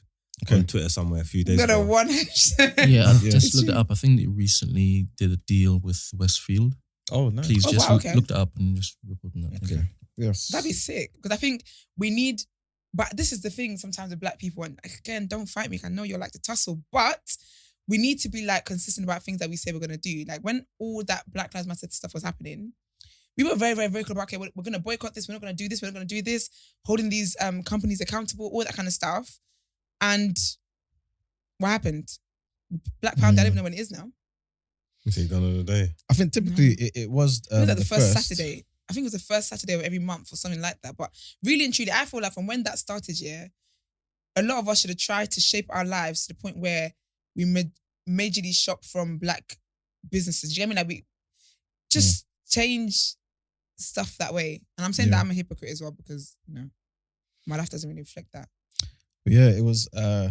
on Twitter somewhere a few days ago. Got a one hashtag? Yeah, I just looked it up. I think they recently did a deal with Westfield. Oh, nice. Please just look it up and just report on that. Okay. Yes. That'd be sick. Because I think we need, but this is the thing sometimes with black people, and again, don't fight me. I know you're like to tussle, but we need to be like consistent about things that we say we're going to do. Like when all that Black Lives Matter stuff was happening, we were very, very, very clear about, okay, we're going to boycott this. We're not going to do this. We're not going to do this. Holding these companies accountable, all that kind of stuff. And what happened? Black Pound, I don't even know when it is now. You say done on the day. I think typically it was it was like the first Saturday. I think it was the first Saturday of every month or something like that. But really and truly, I feel like from when that started, a lot of us should have tried to shape our lives to the point where we majorly shop from black businesses. Do you know what I mean? Like we just change stuff that way. And I'm saying that I'm a hypocrite as well because, my life doesn't really reflect that. But yeah, it was, I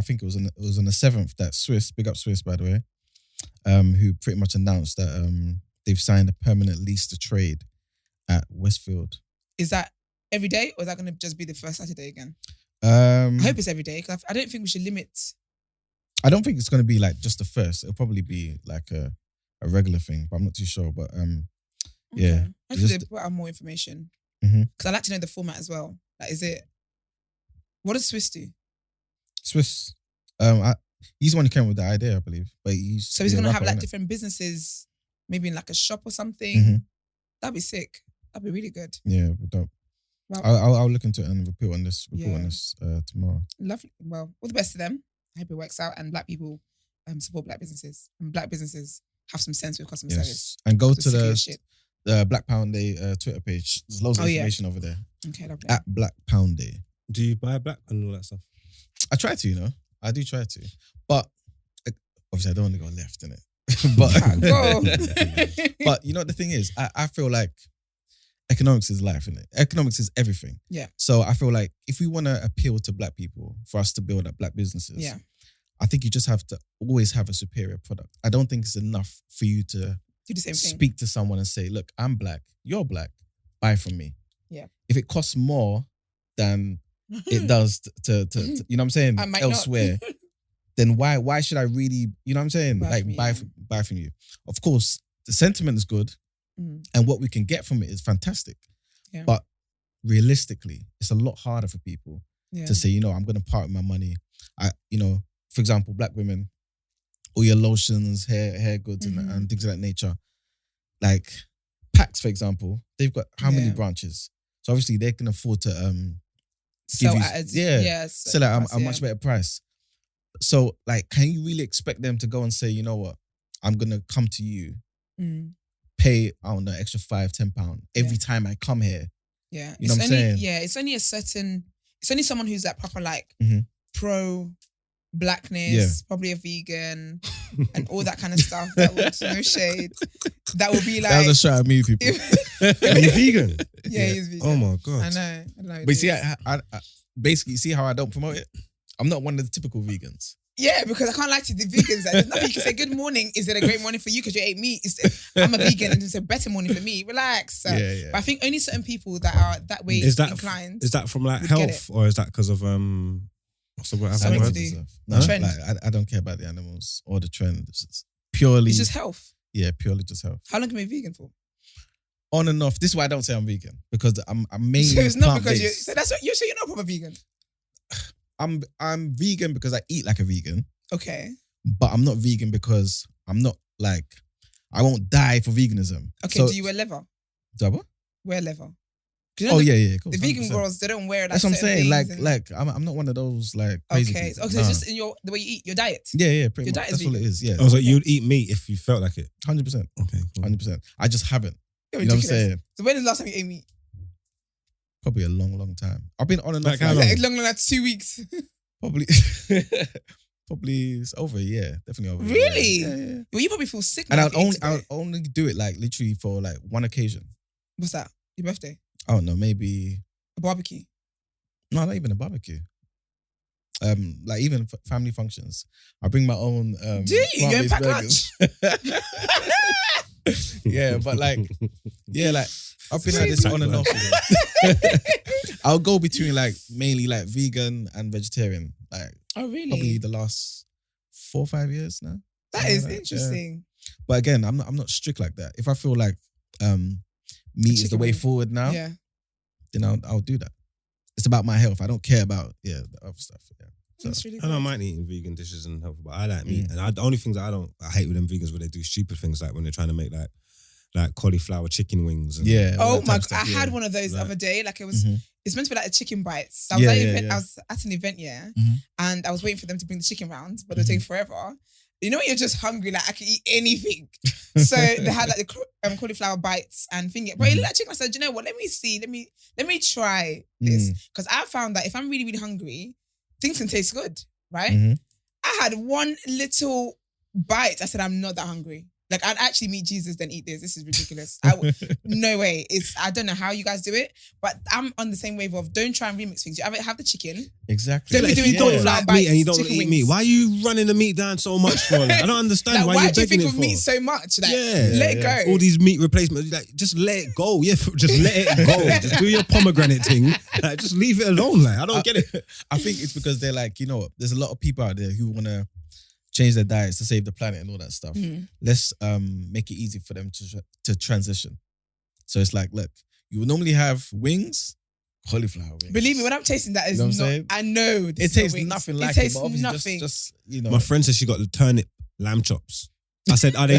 think it was on the 7th that Swiss, big up Swiss by the way, who pretty much announced that they've signed a permanent lease to trade at Westfield. Is that every day or is that going to just be the first Saturday again? I hope it's every day because I don't think we should limit. I don't think it's going to be like just the first. It'll probably be like a regular thing, but I'm not too sure. But yeah. Hopefully they put out more information because I'd like to know the format as well. Like, what does Swiss do? Swiss, he's the one who came with the idea, I believe. But he's going to have like different businesses, maybe in like a shop or something. That'd be sick. That'd be really good. Yeah, but dope. Wow. I'll look into it and report on this tomorrow. Lovely. Well, all the best to them. I hope it works out and black people support black businesses and black businesses have some sense with customer service. And go to the Black Pound Day Twitter page. There's loads of information over there. Okay, lovely. At Black Pound Day. Do you buy black and all that stuff? I try to, I do try to. But obviously I don't want to go left, innit? But the thing is, I feel like economics is life, innit? Economics is everything. Yeah. So I feel like if we want to appeal to black people, for us to build up black businesses, I think you just have to always have a superior product. I don't think it's enough for you to Do the same thing. speak to someone and say, look, I'm black, you're black, buy from me. Yeah. If it costs more than it does to you know what I'm saying, I might elsewhere, then why should I really, you know what I'm saying, buy from you? Of course, the sentiment is good and what we can get from it is fantastic. Yeah. But realistically, it's a lot harder for people to say, I'm going to part with my money. For example, black women, all your lotions, hair goods and things of that nature. Like Packs, for example, they've got how many branches? So obviously they can afford to sell sell at a much better price. So like, can you really expect them to go and say, you know what, I'm going to come to you, pay, I don't know, extra £5-10 every time I come here? Yeah. You know what I'm saying? Yeah, it's only someone who's that proper like pro blackness, probably a vegan and all that kind of stuff. That would, no shade. That would be like, that was a shot at me, people. Are you vegan? Yeah, he's vegan. Oh my God. I know. But see, I basically, see how I don't promote it? I'm not one of the typical vegans. Yeah, because I can't lie to the vegans. There's nothing you can say, good morning, is it a great morning for you because you ate meat? I'm a vegan and it's a better morning for me. Relax. But I think only certain people that are that way inclined. Is that from like health or is that because of what's the word? Something to do. No, Trend. like, I don't care about the animals or the trend. It's purely... It's just health. Yeah, purely just health. How long can you be vegan for? On and off. This is why I don't say I'm vegan. Because I'm mainly So it's not because plant-based. so that's what you're saying. You're not a proper vegan. I'm vegan because I eat like a vegan. Okay. But I'm not vegan because I'm not like... I won't die for veganism. Okay, So, do you wear leather? do I what? Wear leather. Oh, yeah. Cool, The vegan 100%. girls, they don't wear that. That's what I'm saying. Like I'm not one of those like crazy Okay. people. Okay, Nah. it's just in the way you eat, your diet. Yeah, pretty Your much. diet is That's all it vegan. is. Yeah. I was like, you'd eat meat if you felt like it. 100%. Okay, cool. 100%. I just haven't. You're You know what I'm ridiculous. saying? So when is the last time you ate meat? Probably a long time. I've been on and off. Like how long? Like long, like 2 weeks. Probably it's over a year. Definitely over a year. Really? Yeah. Well, you probably feel sick. And now I if you ate would today. only do it like literally for like one occasion. What's that? Your birthday? I don't know, maybe... A barbecue? No, not even a barbecue. Like even family functions. I bring my own... Do you? You don't plant-based pack burgers. Yeah, but like... Yeah, like... I've been at Crazy. this on and off. I'll go between like mainly like vegan and vegetarian. Like Oh, really? probably the last 4 or 5 years now. That Something is like that, interesting. yeah. But again, I'm not strict like that. If I feel like meat is the Chicken way wing. forward now, Yeah. then I'll do that. It's about my health. I don't care about the other stuff. Yeah. So, That's really I don't good. mind eating vegan dishes and healthy, but I like meat. And the only things that I hate with them vegans where they do stupid things like when they're trying to make like cauliflower chicken wings. And yeah. all Oh that my type God. of stuff, I yeah. had one of those the Right. other day. Like it was it's meant to be like a chicken bites. So I was at an event, and I was waiting for them to bring the chicken round, but they were taking forever. You know when you're just hungry, like I can eat anything. So they had like the cauliflower bites and thingy. But it looked like chicken. I said, you know what? Let me see. Let me try this. Because I found that if I'm really, really hungry, things can taste good, right? I had one little bite. I said, I'm not that hungry. Like I'd actually meet Jesus then eat this. This is ridiculous. No way. I don't know how you guys do it, but I'm on the same wave of don't try and remix things. You have the chicken. Exactly. Don't be If doing you don't cauliflower like bites, meat and you don't want to chicken eat meat, wings. why are you running the meat down so much for? Like, I don't understand Like, why why you're do you begging think it of for. meat so much? Like, Yeah. let it go. All these meat replacements, like, just let it go. Yeah, just let it go. Just do your pomegranate thing. Like, just leave it alone. Like, I don't get it. I think it's because they're like, there's a lot of people out there who want to change their diets to save the planet and all that stuff. Let's make it easy for them to transition. So it's like, look, you will normally have wings, cauliflower wings. Believe me, when I'm tasting that, You know what I'm not. saying? I know It this is tastes wings. nothing like it. Tastes but obviously nothing. just My friend said she got the turnip lamb chops. I said, are they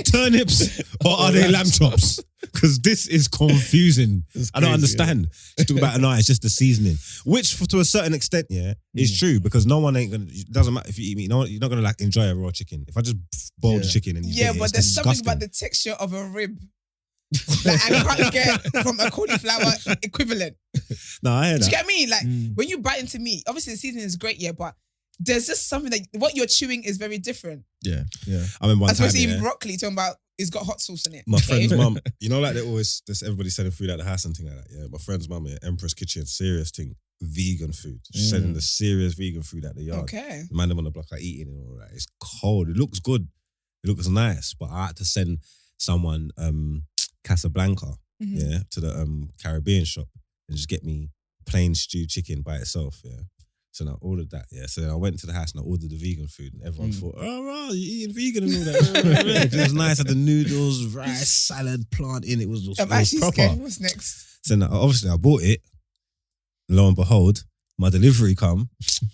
turnips or are they lamb chops? Because this is confusing. It's I don't crazy, understand. She talk about it's just the seasoning, which to a certain extent, is true because no one ain't gonna. It doesn't matter if you eat meat. No, you're not gonna like enjoy a raw chicken. If I just boil the chicken and you Yeah, eat it, but it's there's disgusting. something about the texture of a rib that I can't get from a cauliflower equivalent. No, I hear Do you that. get me? Like when you bite into meat, obviously the seasoning is great, but there's just something that what you're chewing is very different. Yeah. I remember one time, Especially in broccoli, talking about it's got hot sauce in it. my friend's mum, like they always, just everybody selling food at the house and thing like that. Yeah, my friend's mum, Empress Kitchen, serious thing, vegan food. She's selling the serious vegan food at the yard. Okay. The man them on the block are eating and all that. It's cold. It looks good. It looks nice, but I had to send someone Casablanca, to the Caribbean shop and just get me plain stewed chicken by itself, So then I ordered that, So then I went to the house and I ordered the vegan food, and everyone thought, "Oh, right, you eating vegan and all that." It was nice. Had the noodles, rice, salad, plantain. It was actually proper. scared. What's next? So then, obviously I bought it. Lo and behold, my delivery come.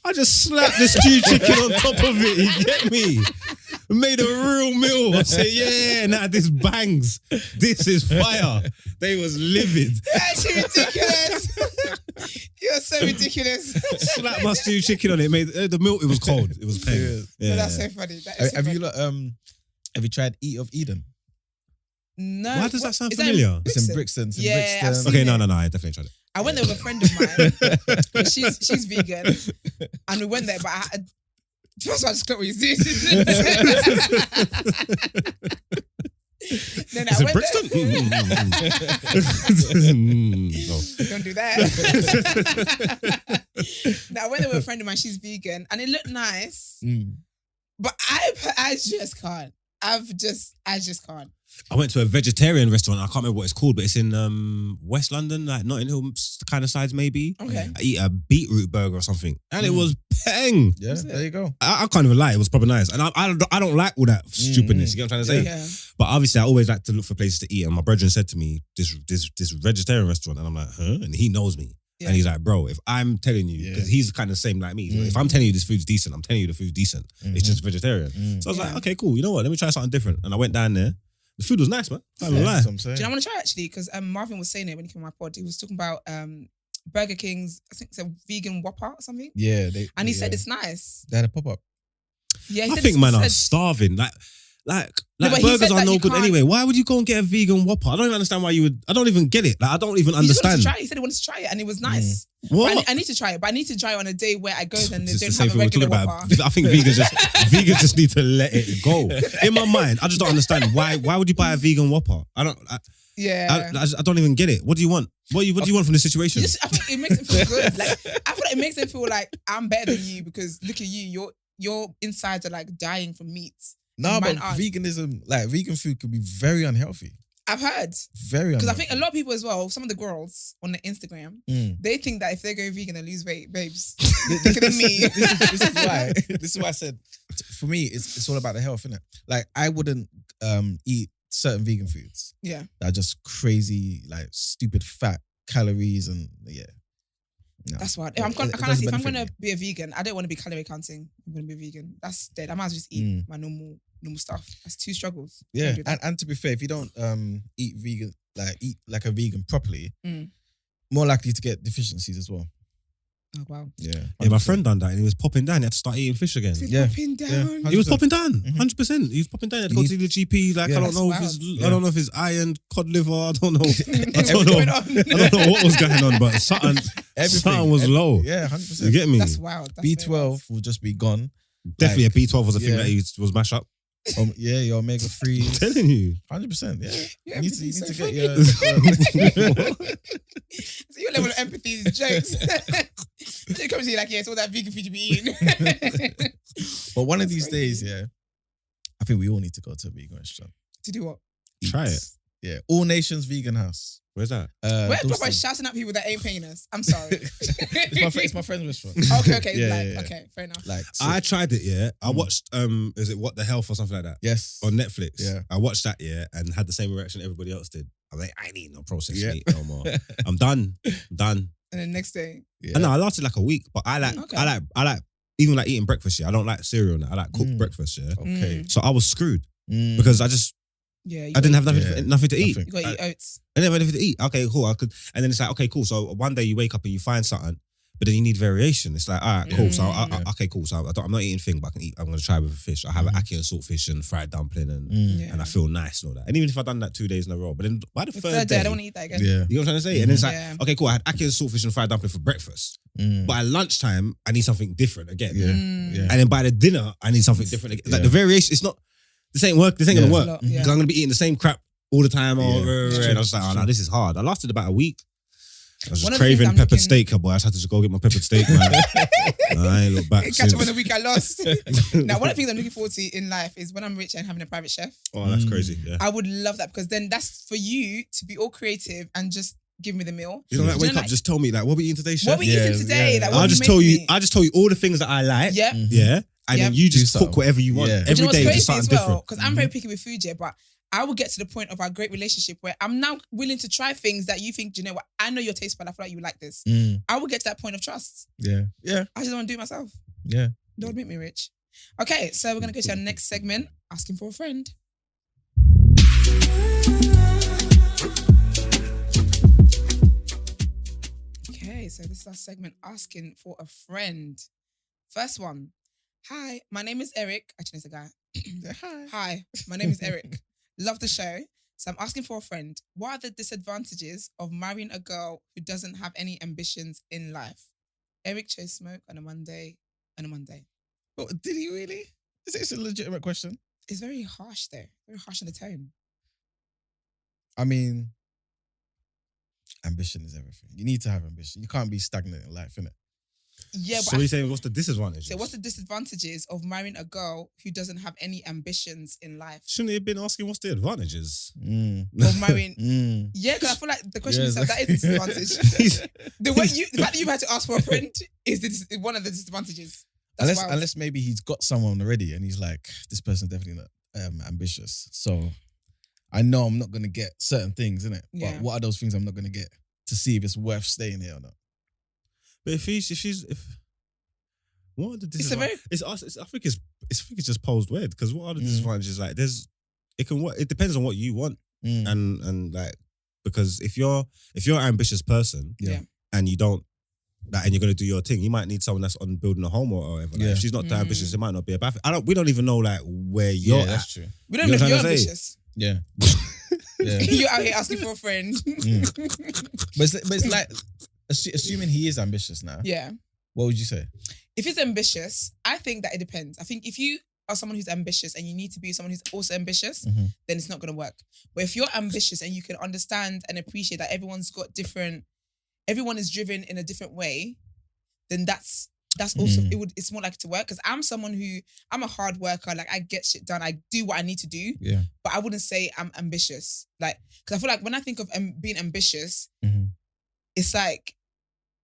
I just slapped the stewed chicken on top of it. You get me? Made a real meal. I said, yeah, nah, this bangs. This is fire. They was livid. Actually ridiculous. You're so ridiculous. Slapped my stewed chicken on it. Made the milk. It was cold. It was pain. No, that's so funny. That is so Have funny. you tried Eat of Eden? No. Why does that sound is familiar? It's in Brixton. It's in Yeah, I've Brixton. seen Okay, it. no, I definitely tried it. I went there with a friend of mine. she's vegan, and we went there. But first of all, I just got what you see. Then I Is it went Brixton? there. Don't do that. Now I went there with a friend of mine. She's vegan, and it looked nice. But I just can't. I just can't. I went to a vegetarian restaurant. I can't remember what it's called, but it's in West London, like Notting Hill kind of sides, maybe. Okay. I eat a beetroot burger or something, and it was peng. Yeah, there you go. I can't even lie. It was proper nice, and I don't like all that stupidness. You get what I'm trying to say? Yeah. But obviously, I always like to look for places to eat. And my brethren said to me, "This vegetarian restaurant," and I'm like, "Huh?" And he knows me. Yeah. And he's like, "Bro, if I'm telling you, because he's kind of the same like me, if I'm telling you this food's decent, I'm telling you the food's decent. It's just vegetarian." So I was like, "Okay, cool. You know what? Let me try something different." And I went down there. The food was nice, man. I don't lie. That's what I'm saying. Do you know, I want to try actually because Marvin was saying it when he came on my pod. He was talking about Burger King's, I think it's a vegan Whopper or something. Yeah, And he said it's nice. They had a pop-up. Yeah, he I said think, it's- man, he I'm said- starving. Like but he burgers said are that no you good can't- anyway. Why would you go and get a vegan Whopper? I don't even understand why you would. I don't even get it. Like, I don't even He just wanted understand. to try it. He said he wanted to try it and it was nice. What? But I need to try it. But I need to try it on a day where I go there and they It's the don't same have a thing we're regular talking Whopper. about. I think vegans just need to let it go. In my mind, I just don't understand why would you buy a vegan Whopper? I don't even get it. What do you want? What do you want from the situation? I think it makes him feel good. Like I feel like it makes him feel like I'm better than you because look at you, your insides are like dying from meat. No, but Mine aren't. veganism, like vegan food could be very unhealthy. I've heard Very because unhealthy. I think a lot of people as well. Some of the girls on the Instagram, they think that if they go vegan, they lose weight, babes. Look at me. This is why I said, for me, it's all about the health, innit? Like, I wouldn't eat certain vegan foods Yeah. that are just crazy, like stupid fat calories and No. That's wild. If I'm It gonna, doesn't if I'm benefit gonna me. be a vegan, I don't want to be calorie counting. I'm gonna be a vegan. That's dead. I might as well just eat my normal stuff. That's two struggles. Yeah, Can't do that. and to be fair, if you don't eat vegan, eat like a vegan properly, Mm. more likely to get deficiencies as well. Oh wow. Yeah, Yeah, my friend done that and he was popping down. He had to start eating fish again. Yeah. Popping down. He was 100%. popping down, 100%. He was popping down. He had to go to the GP. Like, Yeah. I don't know if That's it's, wild. I don't know if it's iron, cod liver. I don't know. I What's don't know. going on? I don't know what was going on, but something was low. Yeah, You 100%. get me? That's wild. That's very wild. B12 will just be gone. Definitely Like, a B12 was a thing yeah. that he was mash up. Yeah, your omega 3. I'm telling you. 100%. Yeah, Yeah, you need to so get funny. your. So your level of empathy is jokes. It comes to you like, yeah, it's all that vegan food you be eating. But one of That's these crazy. days, I think we all need to go to a vegan restaurant. To do what? Try Eat. it. Yeah, All Nations Vegan House. Where's that? We're proper Dalston. shouting at people that ain't paying us. I'm sorry. It's my friend's restaurant. Okay. Yeah. Okay, fair enough. Like, I tried it, yeah. I Mm. watched, is it What the Health or something like that? yes. On Netflix. Yeah. I watched that, yeah, and had the same reaction everybody else did. I'm like, I ain't eating no processed Yeah. meat no more. I'm done. And then next day, Yeah. And no, I lasted like a week, but I like, Okay. I like, even like eating breakfast, yeah. I don't like cereal now. I like cooked Mm. breakfast, yeah. Okay. So I was screwed Mm. because I didn't have nothing to eat. Nothing. You gotta eat oats. I didn't have anything to eat. Okay, cool. I could, and then it's like, okay, cool. So one day you wake up and you find something, but then you need variation. It's like, all right, cool. So okay, cool. So I'm not eating thing, but I can eat. I'm gonna try with a fish. I have an ackee and saltfish and fried dumpling, and Yeah. and I feel nice and all that. And even if I've done that 2 days in a row, but then by the The third day, day, I don't want to eat that again. Yeah. you know what I'm trying to say? And then it's like, Yeah. okay, cool. I had ackee and saltfish and fried dumpling for breakfast, Mm. but at lunchtime I need something different again. Yeah. Mm. Yeah. And then by the dinner I need something different again. Like Yeah. the variation, it's not. This ain't work. This ain't Yeah. gonna It's a work lot, yeah. because I'm gonna be eating the same crap all the time. Yeah. And I was like, oh no, this is hard. I lasted about a week. I was One just of the things craving I'm peppered looking- steak, boy. I just had to just go get my peppered steak, man. I ain't look back Catch since. up on the week I lost. Now, one of the things I'm looking forward to in life is when I'm rich and having a private chef. Oh, that's crazy. Yeah. I would love that because then that's for you to be all creative and just give me the meal. You know, like, Do you wake know, up, just tell me, like, what we eating today, chef? What we eating today? yeah. Like, what I'll you just made tell for you. me? I'll just tell you all the things that I like. Yep. Yeah. And then you just Do cook something. whatever you want. Yeah. And do you Every know day, what's just crazy something as well? different. Because I'm very picky with food, yeah, but I will get to the point of our great relationship where I'm now willing to try things that you think, do you know what? I know your taste, but I feel like you would like this. I will get to that point of trust. Yeah. Yeah. I just want to do it myself. Yeah. Don't make me rich. Okay, so we're going to go to our next segment, Asking for a Friend. Okay, so this is our segment, Asking for a Friend. First one. Hi, my name is Eric. Actually, it's a guy. Hi, my name is Eric. Love the show. So I'm asking for a friend. What are the disadvantages of marrying a girl who doesn't have any ambitions in life? Eric chose smoke on a Monday. Oh, did he really? Is it a legitimate question? It's very harsh though. Very harsh in the tone. I mean, ambition is everything. You need to have ambition. You can't be stagnant in life, innit? Yeah, So but you're saying, what's the disadvantage? so what's the disadvantages of marrying a girl who doesn't have any ambitions in life? Shouldn't he have been asking what's the advantages? Of marrying Yeah, because I feel like the question Yes. itself, that is a disadvantage. the fact that you've had to ask for a friend is one of the disadvantages. That's wild. Unless maybe he's got someone already and he's like, this person's definitely not ambitious. So I know I'm not going to get certain things, innit? Yeah. But what are those things I'm not going to get to see if it's worth staying here or not? But what are the It's a very- disadvantages? I think it's just posed weird because what are the disadvantages? Like, it can work. It depends on what you want, and like, because if you're an ambitious person, Yeah. and you don't. And you're gonna do your thing. You might need someone that's on building a home or whatever. Like, Yeah. if she's not that ambitious, it might not be a bad thing. We don't even know like where you're Yeah, at. that's true. We don't You know know if what you're I'm trying to ambitious. say? Yeah. Yeah. You're out here asking for a friend. But it's like, assuming he is ambitious now, Yeah. what would you say? If he's ambitious, I think that it depends. I think if you are someone who's ambitious and you need to be someone who's also ambitious, then it's not going to work. But if you're ambitious and you can understand and appreciate that everyone is driven in a different way, then that's also, it's more likely to work. Because I'm a hard worker. Like, I get shit done. I do what I need to do. Yeah. But I wouldn't say I'm ambitious. Like, because I feel like when I think of being ambitious, it's like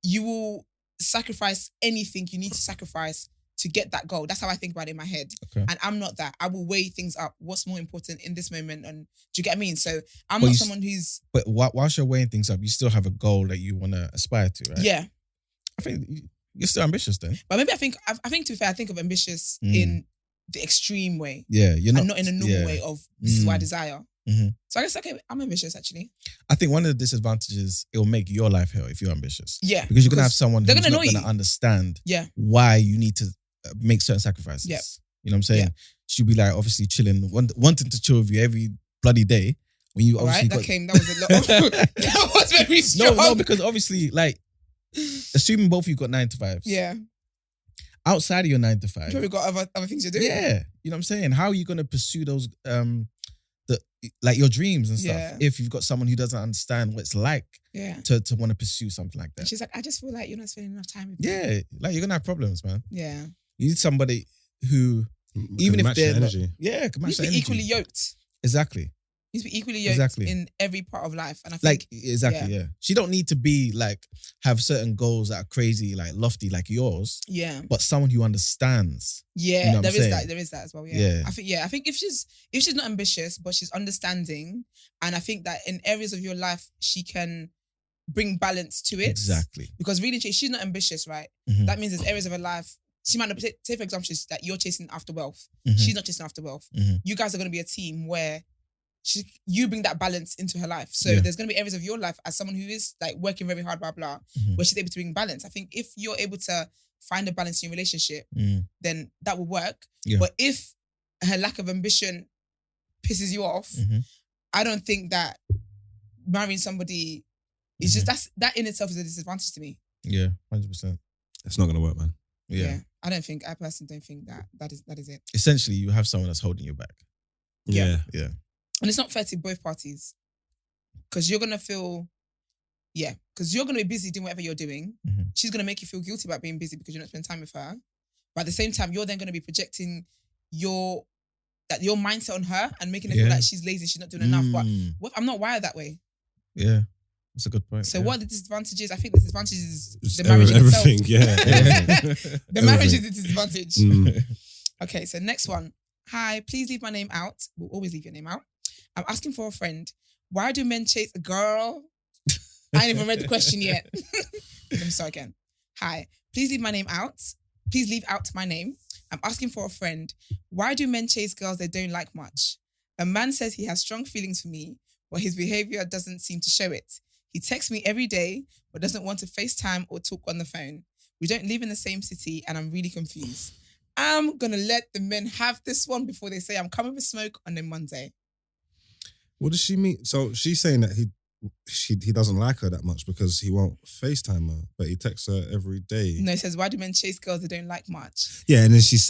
you will sacrifice anything you need to sacrifice to get that goal. That's how I think about it in my head. Okay. And I'm not that. I will weigh things up. What's more important in this moment? And do you get what I mean? So I'm But not you someone who's... But whilst you're weighing things up, you still have a goal that you want to aspire to, right? Yeah. I think you're still ambitious then. But maybe I think to be fair, I think of ambitious in the extreme way. Yeah, you're not. And not in a normal way of this is what I desire. So I guess, okay, I'm ambitious actually. I think one of the disadvantages, it'll make your life hell if you're ambitious. Yeah. Because you're going to have someone who's they're not gonna going annoy to you. understand Yeah. why you need to make certain sacrifices. Yep. You know what I'm saying? Yeah. She'll be like obviously chilling, wanting to chill with you every bloody day. When you All obviously right, that was a lot. That was very strong. No, because obviously, like, assuming both of you got 9 to 5s. Yeah. Outside of your 9 to 5. You probably got other things to do. Yeah. You know what I'm saying? How are you going to pursue those, like your dreams and stuff Yeah. if you've got someone who doesn't understand what it's like Yeah. to want to pursue something like And that? she's like, I just feel like you're not spending enough time with me. Yeah. Like, you're going to have problems, man. Yeah. You need somebody who, even if match they're the not, energy. yeah, can You match need that to be energy. equally yoked. Exactly. You need to be equally yoked Exactly. in every part of life. And I Like, think, exactly, yeah. She don't need to be like, have certain goals that are crazy, like lofty, like yours, yeah. but someone who understands. Yeah, You know what I'm saying? there is that as well. Yeah. Yeah. I think if she's not ambitious, but she's understanding, and I think that in areas of your life she can bring balance to it. Exactly. Because really, if she's not ambitious, right? Mhm. That means there's areas of her life she might not say, for example, she's that you're chasing after wealth. Mhm. She's not chasing after wealth. Mhm. You guys are going to be a team where you bring that balance into her life. So Yeah. there's going to be areas of your life as someone who is like working very hard, blah, blah, Mhm. where she's able to bring balance. I think if you're able to find a balance in your relationship, Mm. then that will work. Yeah. But if her lack of ambition pisses you off, Mhm. I don't think that marrying somebody is Mm-hmm. just that in itself is a disadvantage to me. Yeah, 100%. It's not gonna work, man. Yeah. I personally don't think that is it. Essentially, you have someone that's holding you back. Yeah. Yeah. And it's not fair to both parties. Because you're gonna feel Yeah, because you're going to be busy doing whatever you're doing. Mhm. She's going to make you feel guilty about being busy because you're not spending time with her. But at the same time, you're then going to be projecting your mindset on her and making her feel like she's lazy, she's not doing enough. But I'm not wired that way. Yeah, that's a good point. So what are the disadvantages? I think the disadvantage is the marriage in itself. Everything, yeah. The marriage is the disadvantage. Mm. Okay, so next one. Hi, please leave my name out. We'll always leave your name out. I'm asking for a friend. Why do men chase a girl? I ain't even read the question yet. Let me start again. Hi, please leave my name out. Please leave out my name. I'm asking for a friend. Why do men chase girls they don't like much? A man says he has strong feelings for me, but his behavior doesn't seem to show it. He texts me every day, but doesn't want to FaceTime or talk on the phone. We don't live in the same city, and I'm really confused. I'm going to let the men have this one before they say I'm coming for smoke on a Monday. What does she mean? So she's saying that he doesn't like her that much because he won't FaceTime her, but he texts her every day. No, it says, why do men chase girls they don't like much? Yeah, and then she's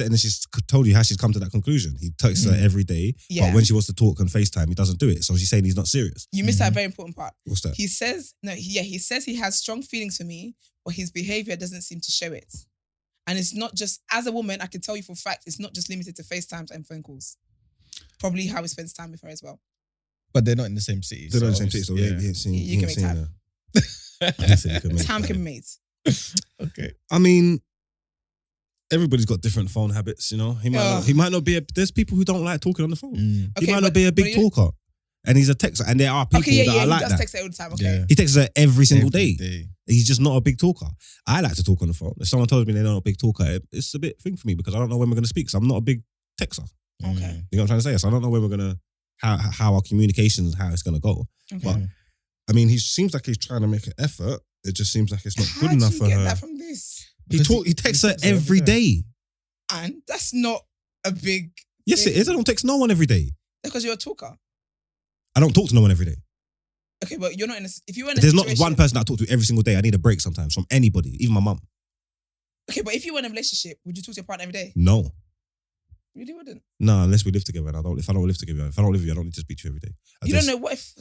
told you how she's come to that conclusion. He texts her every day, but when she wants to talk on FaceTime, he doesn't do it. So she's saying he's not serious. You missed that very important part. What's that? He says he has strong feelings for me, but his behavior doesn't seem to show it. And it's not just, as a woman, I can tell you for a fact, it's not just limited to FaceTimes and phone calls. Probably how he spends time with her as well. But they're not in the same city. They're not in the same city, so he ain't seen. You can make time. Time can be made. Okay. I mean, everybody's got different phone habits, you know. He might not be. There's people who don't like talking on the phone. He might not be a big talker, and he's a texter. And there are people that are like that. He does text her all the time. Okay. Yeah. He texts her every single day. He's just not a big talker. I like to talk on the phone. If someone tells me they're not a big talker, it's a bit thing for me because I don't know when we're going to speak. So I'm not a big texter. Okay. You know what I'm trying to say? So I don't know when we're going to. How our communications, how it's going to go. Okay. But, I mean, he seems like he's trying to make an effort. It just seems like it's not good enough for her. How do you get that from this? He texts her every day. And that's not a big Yes, thing. it is. I don't text no one every day. Because you're a talker. I don't talk to no one every day. Okay, but you're not in a... If you were in a There's situation, not one person I talk to every single day. I need a break sometimes from anybody, even my mum. Okay, but if you were in a relationship, would you talk to your partner every day? No. You really wouldn't. No, unless we live together. And if I don't live together, if I don't live with you, I don't need to speak to you every day. Don't know what if...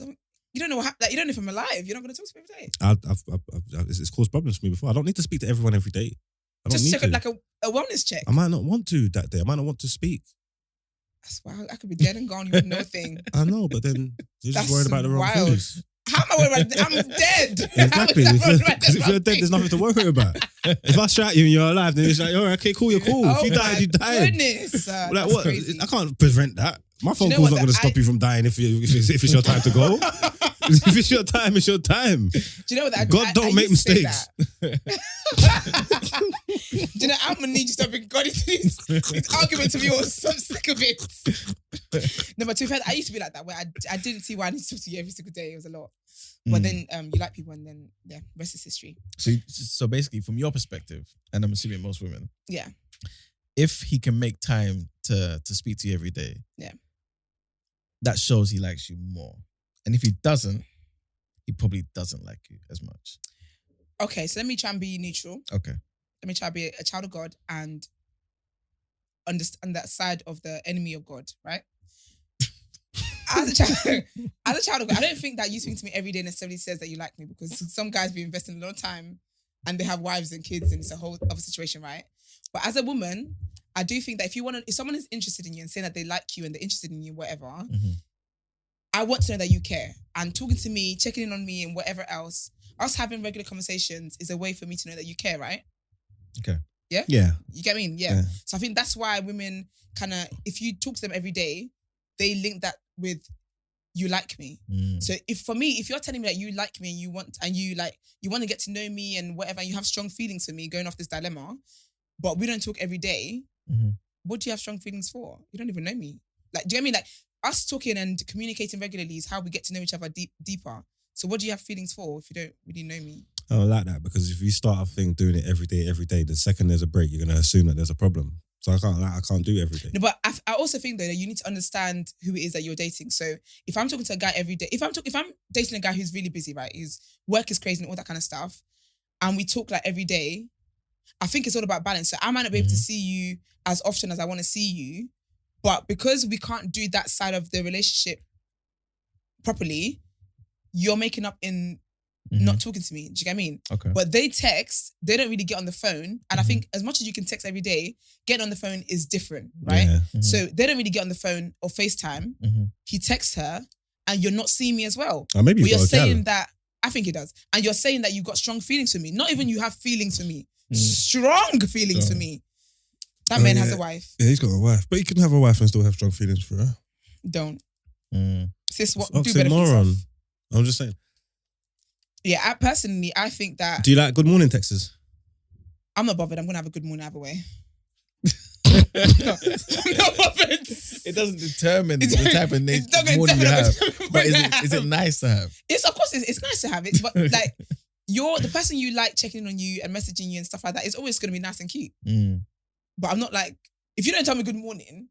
You don't know you don't know if I'm alive. You're not going to talk to me every day. It's caused problems for me before. I don't need to speak to everyone every day. I don't Just need check to. like a wellness check. I might not want to that day. I might not want to speak. That's wild. I could be dead and gone. You would know a thing. I know, but then you're just That's worried about the wrong wild. things. How am I worried about? I'm dead. Exactly. How am I worried about Because the if you're wrong dead, there's thing? nothing to worry about. If I shout you and you're alive, then it's like, all right, okay, cool, you're cool. If you died, you died. Goodness. Like That's what? crazy. I can't prevent that. My phone know call's what not going to the- stop you from dying if it's your time to go. If it's your time, it's your time. Do you know what? God don't make used to say mistakes. that. Do you know, I'm going to need you to stop bringing God into these arguments with you or so sick of it. No, but to be fair, I used to be like that where I didn't see why I need to talk to you every single day. It was a lot. But then you like people and then, yeah, rest is history. So basically, from your perspective, and I'm assuming most women, Yeah. if he can make time to speak to you every day, Yeah. that shows he likes you more. And if he doesn't, he probably doesn't like you as much. Okay, so let me try and be neutral. Okay. Let me try and be a child of God and understand that side of the enemy of God, right? As a child of God, I don't think that you speaking to me every day necessarily says that you like me because some guys be investing a lot of time and they have wives and kids and it's a whole other situation, right? But as a woman, I do think that if someone is interested in you and saying that they like you and they're interested in you, whatever, I want to know that you care. And talking to me, checking in on me and whatever else, us having regular conversations is a way for me to know that you care, right? Okay. Yeah? Yeah. You get me? Yeah. So I think that's why women kind of, if you talk to them every day, they link that with you like me. So if you're telling me that you like me and you want to get to know me and whatever, and you have strong feelings for me going off this dilemma, but we don't talk every day, what do you have strong feelings for? You don't even know me. Like, do you get me? Like, us talking and communicating regularly is how we get to know each other deeper. So what do you have feelings for if you don't really know me? I don't like that because if you start a thing doing it every day, the second there's a break, you're going to assume that there's a problem. So I can't do every day. No, but I also think though that you need to understand who it is that you're dating. So if I'm talking to a guy every day, if I'm dating a guy who's really busy, right, his work is crazy and all that kind of stuff, and we talk like every day, I think it's all about balance. So I might not be able to see you as often as I want to see you, but because we can't do that side of the relationship properly, you're making up in not talking to me. Do you get what I mean? Okay. But they text, they don't really get on the phone. And I think as much as you can text every day, getting on the phone is different, right? Yeah. So they don't really get on the phone or FaceTime. He texts her and you're not seeing me as well. Or maybe but you're got a saying gal. that, I think he does. And you're saying that you've got strong feelings for me. Not even you have feelings for me. Strong feelings for me. That man has a wife. Yeah, he's got a wife. But he can have a wife and still have strong feelings for her. Don't. Sis, what? It's Do better for yourself. oxymoron. I'm just saying. Yeah, personally, I think that Do you like good morning texts? I'm not bothered. I'm gonna have a good morning either way. I'm not bothered. It doesn't determine the type of It's not gonna morning you have. definitely- But is it nice to have? It's of course it's nice to have it, but like you're the person you like checking in on you and messaging you and stuff like that. It's always gonna be nice and cute. But I'm not like, if you don't tell me good morning,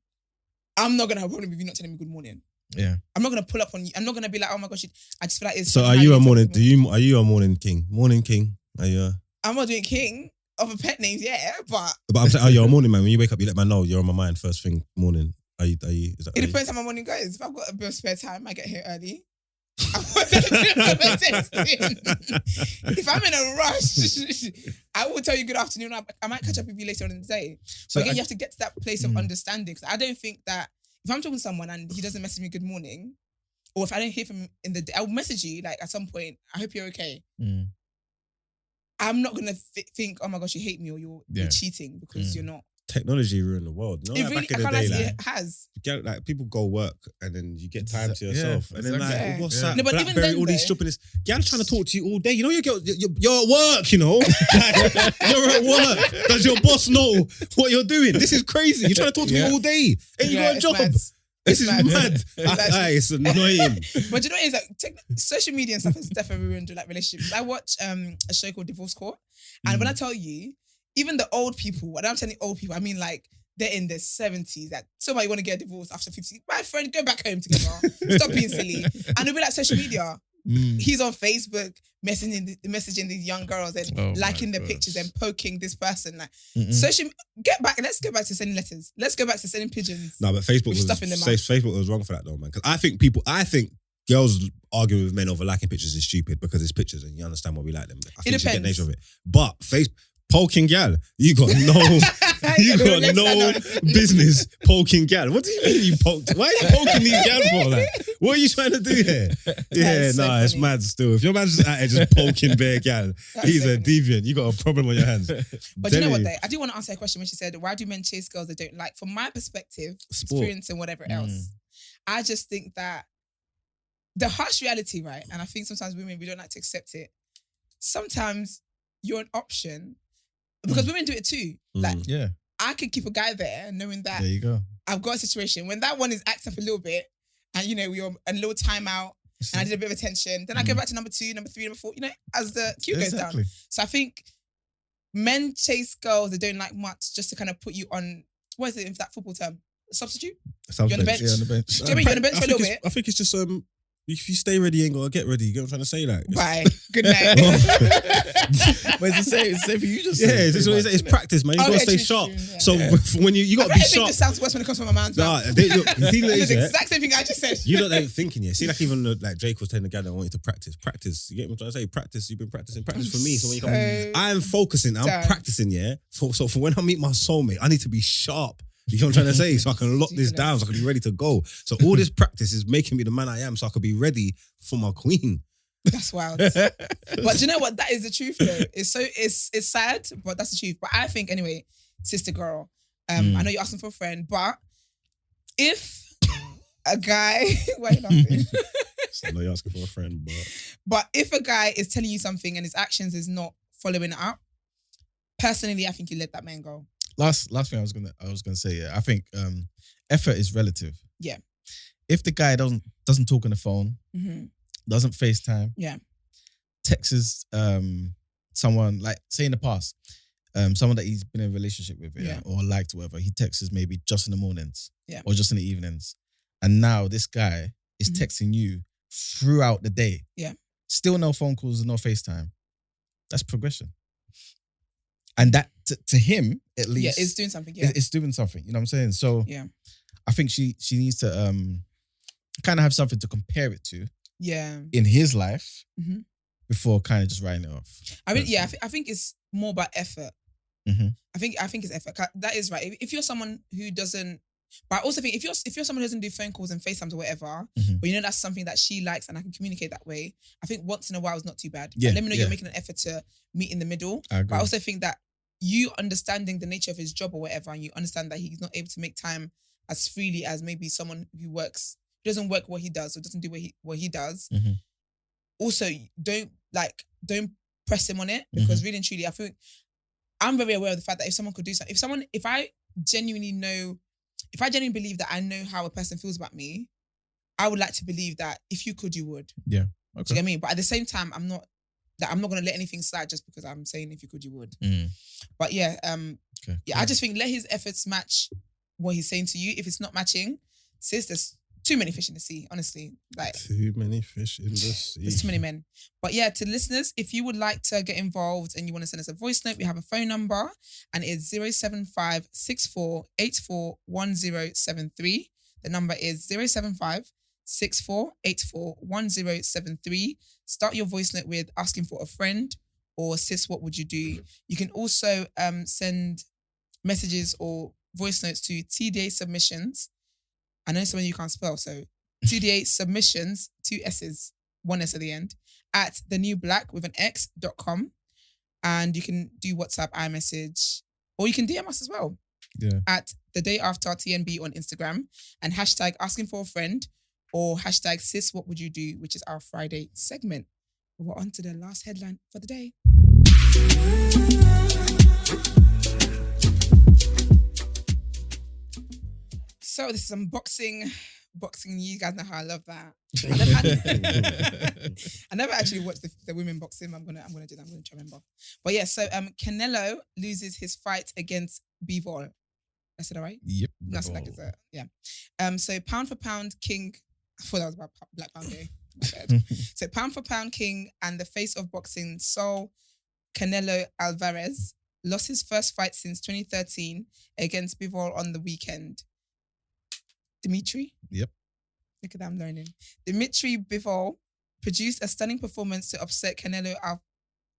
I'm not gonna have a problem with you not telling me good morning. Yeah. I'm not gonna pull up on you. I'm not gonna be like, oh my gosh, I just feel like it's. So are you a morning? Are you a morning king? Morning king? Are you? I'm not doing king of a pet names, yeah, but I'm saying, are you a morning man? When you wake up, you let man know you're on my mind first thing morning. Are you? Is that? it depends how my morning goes. If I've got a bit of spare time, I get here early. If I'm in a rush, I will tell you good afternoon. I might catch up with you later on in the day. So But again, you have to get to that place of understanding. Because I don't think that if I'm talking to someone and he doesn't message me good morning, or if I don't hear from him in the day, I'll message you like at some point. I hope you're okay. I'm not gonna think, oh my gosh, you hate me or you're cheating because you're not. Technology ruined the world. No, It like really, back in I the can't day, lie to you, like, it has. you get, like people go work and then you get time to yourself, and then like exactly. WhatsApp, No, but even BlackBerry, then, all these though- stupidness. Girl trying to talk to you all day. You know, you're at work. You know, like, you're at work. Does your boss know what you're doing? This is crazy. You're trying to talk to me all day. Ain't you got a it's job? mad. This is mad. mad. It's annoying. But you know what it is, like social media and stuff has definitely ruined like relationships. I watch a show called Divorce Court, and when I tell you, even the old people, when I'm telling old people, I mean like they're in their 70s. Like somebody want to get a divorce after 50. My friend, go back home together. Stop being silly. And it'll be like social media. He's on Facebook messaging these young girls and liking their pictures and poking this person. Like social. Let's go back to sending letters. Let's go back to sending pigeons. No, but Facebook with stuff in their mouth. Facebook was wrong for that though, man. Because I think girls arguing with men over liking pictures is stupid because it's pictures and you understand why we like them. I think you get the nature of it. But poking gal, you got no business poking gal. What do you mean you poked? Why are you poking these gal for? Like, what are you trying to do here? Yeah, so it's funny. mad still. If your man's just out here just poking bare gal, he's so a funny. deviant. You got a problem on your hands. But you know what, though? I do want to answer a question when she said, why do men chase girls they don't like? From my perspective, Sport. experience and whatever else, I just think that the harsh reality, right? And I think sometimes women, we don't like to accept it. Sometimes you're an option because women do it too. Like, I could keep a guy there knowing that There you go. I've got a situation. When that one is acting up a little bit and, you know, we're a little timeout and I did a bit of attention, then I go back to number 2, number 3, number 4, you know, as the queue goes down. So I think men chase girls they don't like much just to kind of put you on, what is it, if that football term? Substitute? You're on the bench. Yeah, on the bench. Do you know what I mean? You're on the bench for a little bit. I think it's just if you stay ready, you ain't gotta get ready. You get what I'm trying to say? Like, Bye. Good night. But it's the same for you just yeah, said, it's pretty much, it's innit? practice, man. You gotta stay true, sharp. true, yeah. So when you gotta be Everything sharp. just sounds worse when it comes from a man's Nah, mouth. the thing is, the yeah, exact same thing I just said. you know they ain't thinking yet. See, like even like Jake was telling the guy that I wanted to practice. You get what I'm trying to say? Practice. You've been practicing. Practice for me. So when you come, I'm focusing. I'm Damn. practicing. Yeah. So for when I meet my soulmate, I need to be sharp. You know what I'm trying to say? So I can lock this down. So I can be ready to go. So all this practice is making me the man I am. So I can be ready for my queen. That's wild. But you know what? That is the truth though. It's sad, but that's the truth. But I think anyway, sister girl, I know you're asking for a friend, but if a guy why are you laughing? I know you're asking for a friend, But if a guy is telling you something and his actions is not following it up, personally, I think you let that man go. Last thing I was gonna say, yeah, I think effort is relative. Yeah. If the guy doesn't talk on the phone, doesn't FaceTime, texts someone, like say in the past, someone that he's been in a relationship with, or liked or whatever, he texts maybe just in the mornings, or just in the evenings, and now this guy is texting you throughout the day, still no phone calls, no FaceTime. That's progression, and that to him at least, it's doing something. It's doing something. You know what I'm saying? So I think she needs to kind of have something to compare it to. Yeah. In his life, before kind of just writing it off. I think it's more about effort. Mm-hmm. I think it's effort. That is right. If you're someone who doesn't, but I also think if you're someone who doesn't do phone calls and FaceTimes or whatever, but you know that's something that she likes and I can communicate that way, I think once in a while is not too bad. Yeah, let me know you're making an effort to meet in the middle. I agree. But I also think that you understanding the nature of his job or whatever, and you understand that he's not able to make time as freely as maybe someone who doesn't work what he does or doesn't do what he does. Mm-hmm. Also, don't press him on it, because really and truly, I think I'm very aware of the fact that if someone could do something, if I genuinely believe that I know how a person feels about me, I would like to believe that if you could, you would. Yeah. Okay. Do you get what I mean? But at the same time, I'm not going to let anything slide just because I'm saying if you could, you would. But yeah, okay. Yeah, I just think let his efforts match what he's saying to you. If it's not matching, sis, there's too many fish in the sea, honestly. Like too many fish in the sea. There's too many men. But yeah, to listeners, if you would like to get involved and you want to send us a voice note, we have a phone number and it's 075 6484 1073. The number is 075 6484 1073. Start your voice note with asking for a friend or sis, what would you do? You can also send messages or voice notes to TDA Submissions. I know some of you can't spell, so TDA Submissions, 2 S's, 1 S at the end, at THENEWBLXCK with an X.com. And you can do WhatsApp, iMessage, or you can DM us as well. Yeah. At the day after TNB on Instagram and hashtag asking for a friend or hashtag sis, what would you do, which is our Friday segment. We're on to the last headline for the day. So this is unboxing news. You guys know how I love that. I never actually watched the women boxing. I'm gonna do that. I'm gonna try to remember. But yeah, so Canelo loses his fight against Bivol. I said all right? Yep. That's like it's yeah. So pound for pound king. I thought that was about Black Pound Day. My bad. So pound for pound king and the face of boxing, Saul Canelo Alvarez, lost his first fight since 2013 against Bivol on the weekend. Dimitri? Yep. Look at that, I'm learning. Dimitri Bivol produced a stunning performance to upset Canelo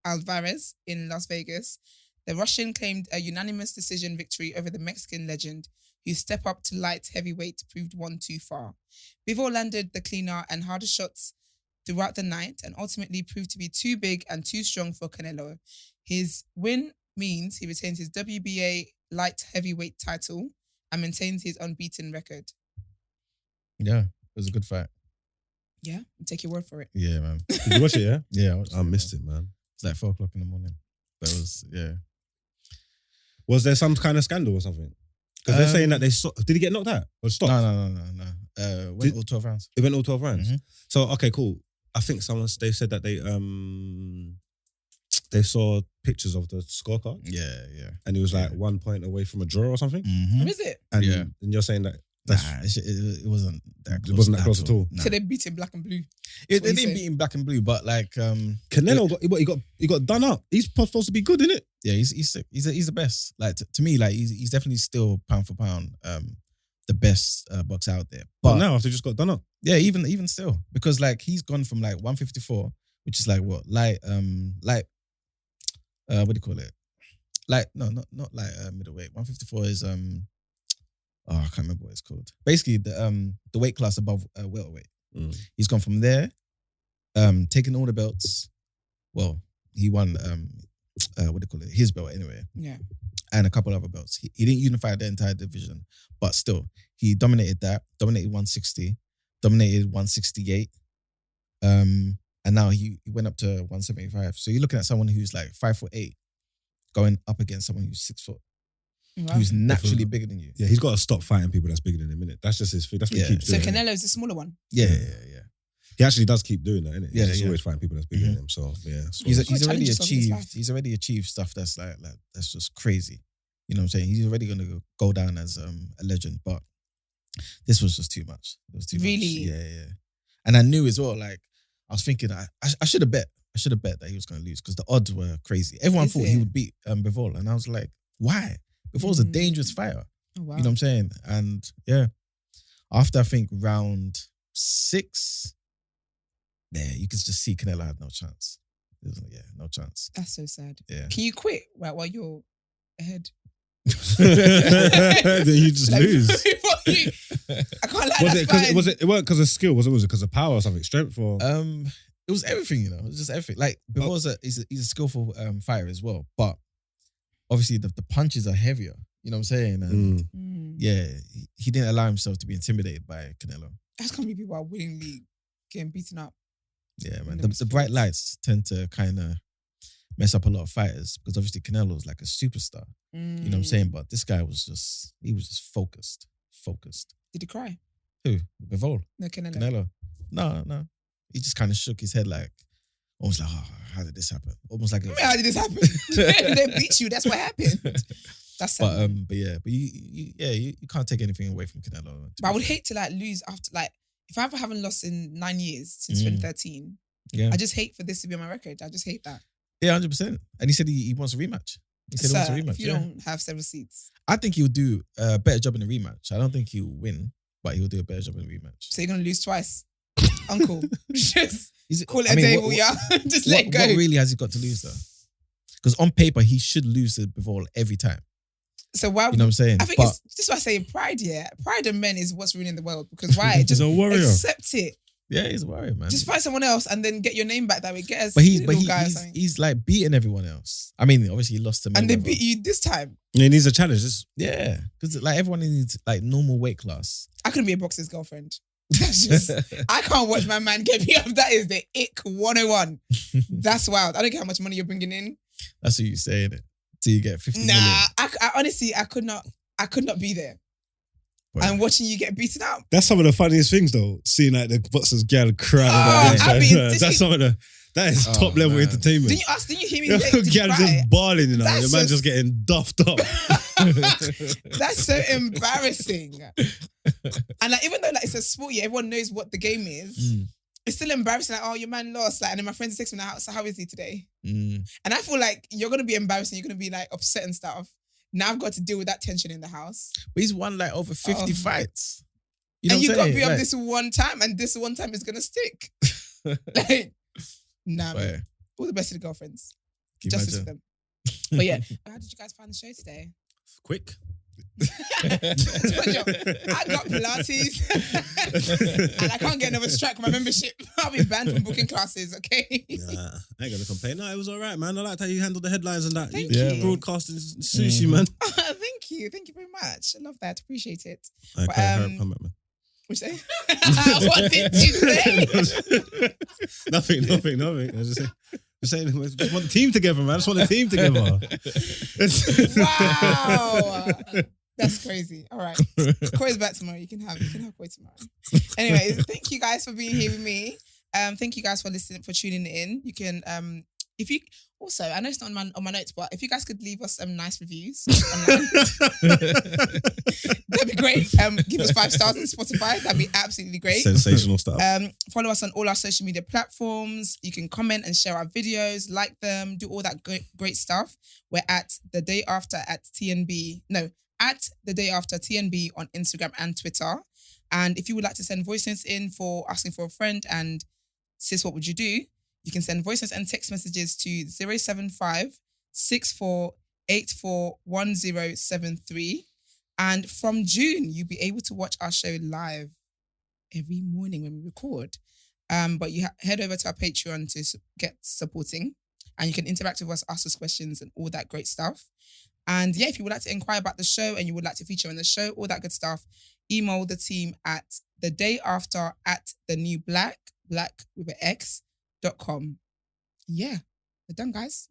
Alvarez in Las Vegas. The Russian claimed a unanimous decision victory over the Mexican legend, whose step up to light heavyweight proved one too far. Bivol landed the cleaner and harder shots throughout the night and ultimately proved to be too big and too strong for Canelo. His win means he retains his WBA light heavyweight title and maintains his unbeaten record. Yeah, it was a good fight. Yeah, take your word for it. Yeah, man. Did you watch it, yeah? Yeah, I watched I missed it, man. It's like 4 o'clock in the morning. But it was, yeah. Was there some kind of scandal or something? Because they're saying that did he get knocked out or stopped? No. Went all 12 rounds. It went all 12 rounds. Mm-hmm. So okay, cool. I think they said that they saw pictures of the scorecard. Yeah. And it was like 1 point away from a draw or something. Mm-hmm. What is it? And, Yeah. and you're saying that it wasn't that close. It wasn't that close at all. Nah. So they beat him black and blue. They didn't beat him black and blue, but like Canelo he got done up. He's supposed to be good, isn't it? yeah, he's sick. He's the best. Like to me, like he's definitely still pound for pound the best boxer out there. But now after he just got done up. Yeah, even still, because like he's gone from like 154, which is like what light what do you call it? Like no, not light middleweight. 154 is I can't remember what it's called. Basically the weight class above welterweight. He's gone from there, taking all the belts. Well, he won what do you call it? His belt anyway. Yeah. And a couple other belts. He didn't unify the entire division, but still, he dominated that, dominated 160, dominated 168. And now he went up to 175. So you're looking at someone who's like 5'8", going up against someone who's 6 foot, Wow. who's naturally bigger than you. Yeah, he's got to stop fighting people that's bigger than him, innit? That's just his thing. That's what he keeps So doing. Canelo's the smaller one. Yeah. He actually does keep doing that, innit? Yeah, He's yeah. always fighting people that's bigger than him. So yeah. He's Quite already challenges on his life. achieved. He's already achieved stuff that's like that's just crazy. You know what I'm saying? He's already gonna go down as a legend. But this was just too much. It was too Really? much. Yeah. And I knew as well. Like I was thinking, I should have bet. I should have bet that he was gonna lose because the odds were crazy. Everyone Is thought it? he would beat Bivol, and I was like, why? Bivol's a dangerous fighter. Oh, wow. You know what I'm saying? And yeah, after I think round 6, yeah, you could just see Canelo had no chance. Yeah, no chance. That's so sad. Yeah. Can you quit while you're ahead? Then you just lose. I can't lie. Was it weren't because of skill? Was it because of power or something? Strength or? It was everything, you know. It was just everything. Like before, he's a skillful fighter as well, but obviously the punches are heavier. You know what I'm saying? And yeah, he didn't allow himself to be intimidated by Canelo. That's gonna be people are willingly getting beaten up. Yeah, man. The bright lights tend to kind of mess up a lot of fighters because obviously Canelo's like a superstar. You know what I'm saying? But this guy was just focused. Did he cry? Who? Bivol? No, Canelo. Canelo. No. He just kind of shook his head like, almost like, oh, how did this happen? Almost like, how did this happen? They beat you. That's what happened. That's sad. But you can't take anything away from Canelo. But I would hate to like lose after like if I ever haven't lost in 9 years since 2013. Yeah, I just hate for this to be on my record. I just hate that. Yeah, 100%. And he said he wants a rematch. He said he wants a rematch. If you don't have 7 seats, I think he'll do a better job in the rematch. I don't think he'll win, but he'll do a better job in the rematch. So you're gonna lose twice, Uncle. Just call it a day, yeah. Just let it go. What really has he got to lose though? Because on paper he should lose to Bivol every time. So why? You know what I'm saying? I think it's just why I say pride. Yeah, pride in men is what's ruining the world. Because why? Just a warrior. Accept it. Yeah, he's a warrior, man. Just fight someone else and then get your name back that way. Get us. But he's like beating everyone else. I mean, obviously he lost to Mayweather. And they beat you this time. He needs a challenge. Yeah, because like everyone needs like normal weight class. I couldn't be a boxer's girlfriend. That's just I can't watch my man get beat up. That is the ick 101. That's wild. I don't care how much money you're bringing in. That's what you saying it. Till you get 50 million. I honestly I could not be there. Right. And watching you get beaten up. That's some of the funniest things though. Seeing like the boxers gal cry. That's some of the. That is top level entertainment. Didn't you hear me? Gal just bawling, you know. Your man just getting duffed up. That's so embarrassing. And like, even though like it's a sport, yeah, everyone knows what the game is. It's still embarrassing. Like, oh, your man lost. Like, and then my friends text me now. So how is he today? And I feel like you're gonna be embarrassed and you're gonna be like upset and stuff. Now I've got to deal with that tension in the house. But he's won like over 50 fights. You know, and you got to be up this one time, and this one time is gonna stick. Like, nah, man. All the best to the girlfriends. Justice for them. But yeah, how did you guys find the show today? Quick. I got Pilates and I can't get another strike for my membership. I'll be banned from booking classes, okay? Nah, I ain't gonna complain. No, it was all right, man. I liked how you handled the headlines and that. Thank you. Broadcasting sushi, man. Thank you very much. I love that. Appreciate it. Come back, man. What'd you say? What did you say? Nothing. I was just saying, I just want the team together, man. I just want the team together. Wow. That's crazy. All right. Koi's back tomorrow. You can have Koi tomorrow. Anyways, thank you guys for being here with me. Thank you guys for listening, for tuning in. You can if you also, I know it's not on my notes, but if you guys could leave us some nice reviews online, that'd be great. Give us 5 stars on Spotify. That'd be absolutely great. Sensational stuff. Follow us on all our social media platforms. You can comment and share our videos, like them, do all that great stuff. We're at The Day After at TNB on Instagram and Twitter. And if you would like to send voice notes in for asking for a friend and sis, what would you do? You can send voice notes and text messages to 075 6484 1073. And from June, you'll be able to watch our show live every morning when we record. But you head over to our Patreon to get supporting, and you can interact with us, ask us questions and all that great stuff. And yeah, if you would like to inquire about the show and you would like to feature on the show, all that good stuff, email the team at thedayafter@thenewblack, black with an X.com. Yeah, we're done, guys.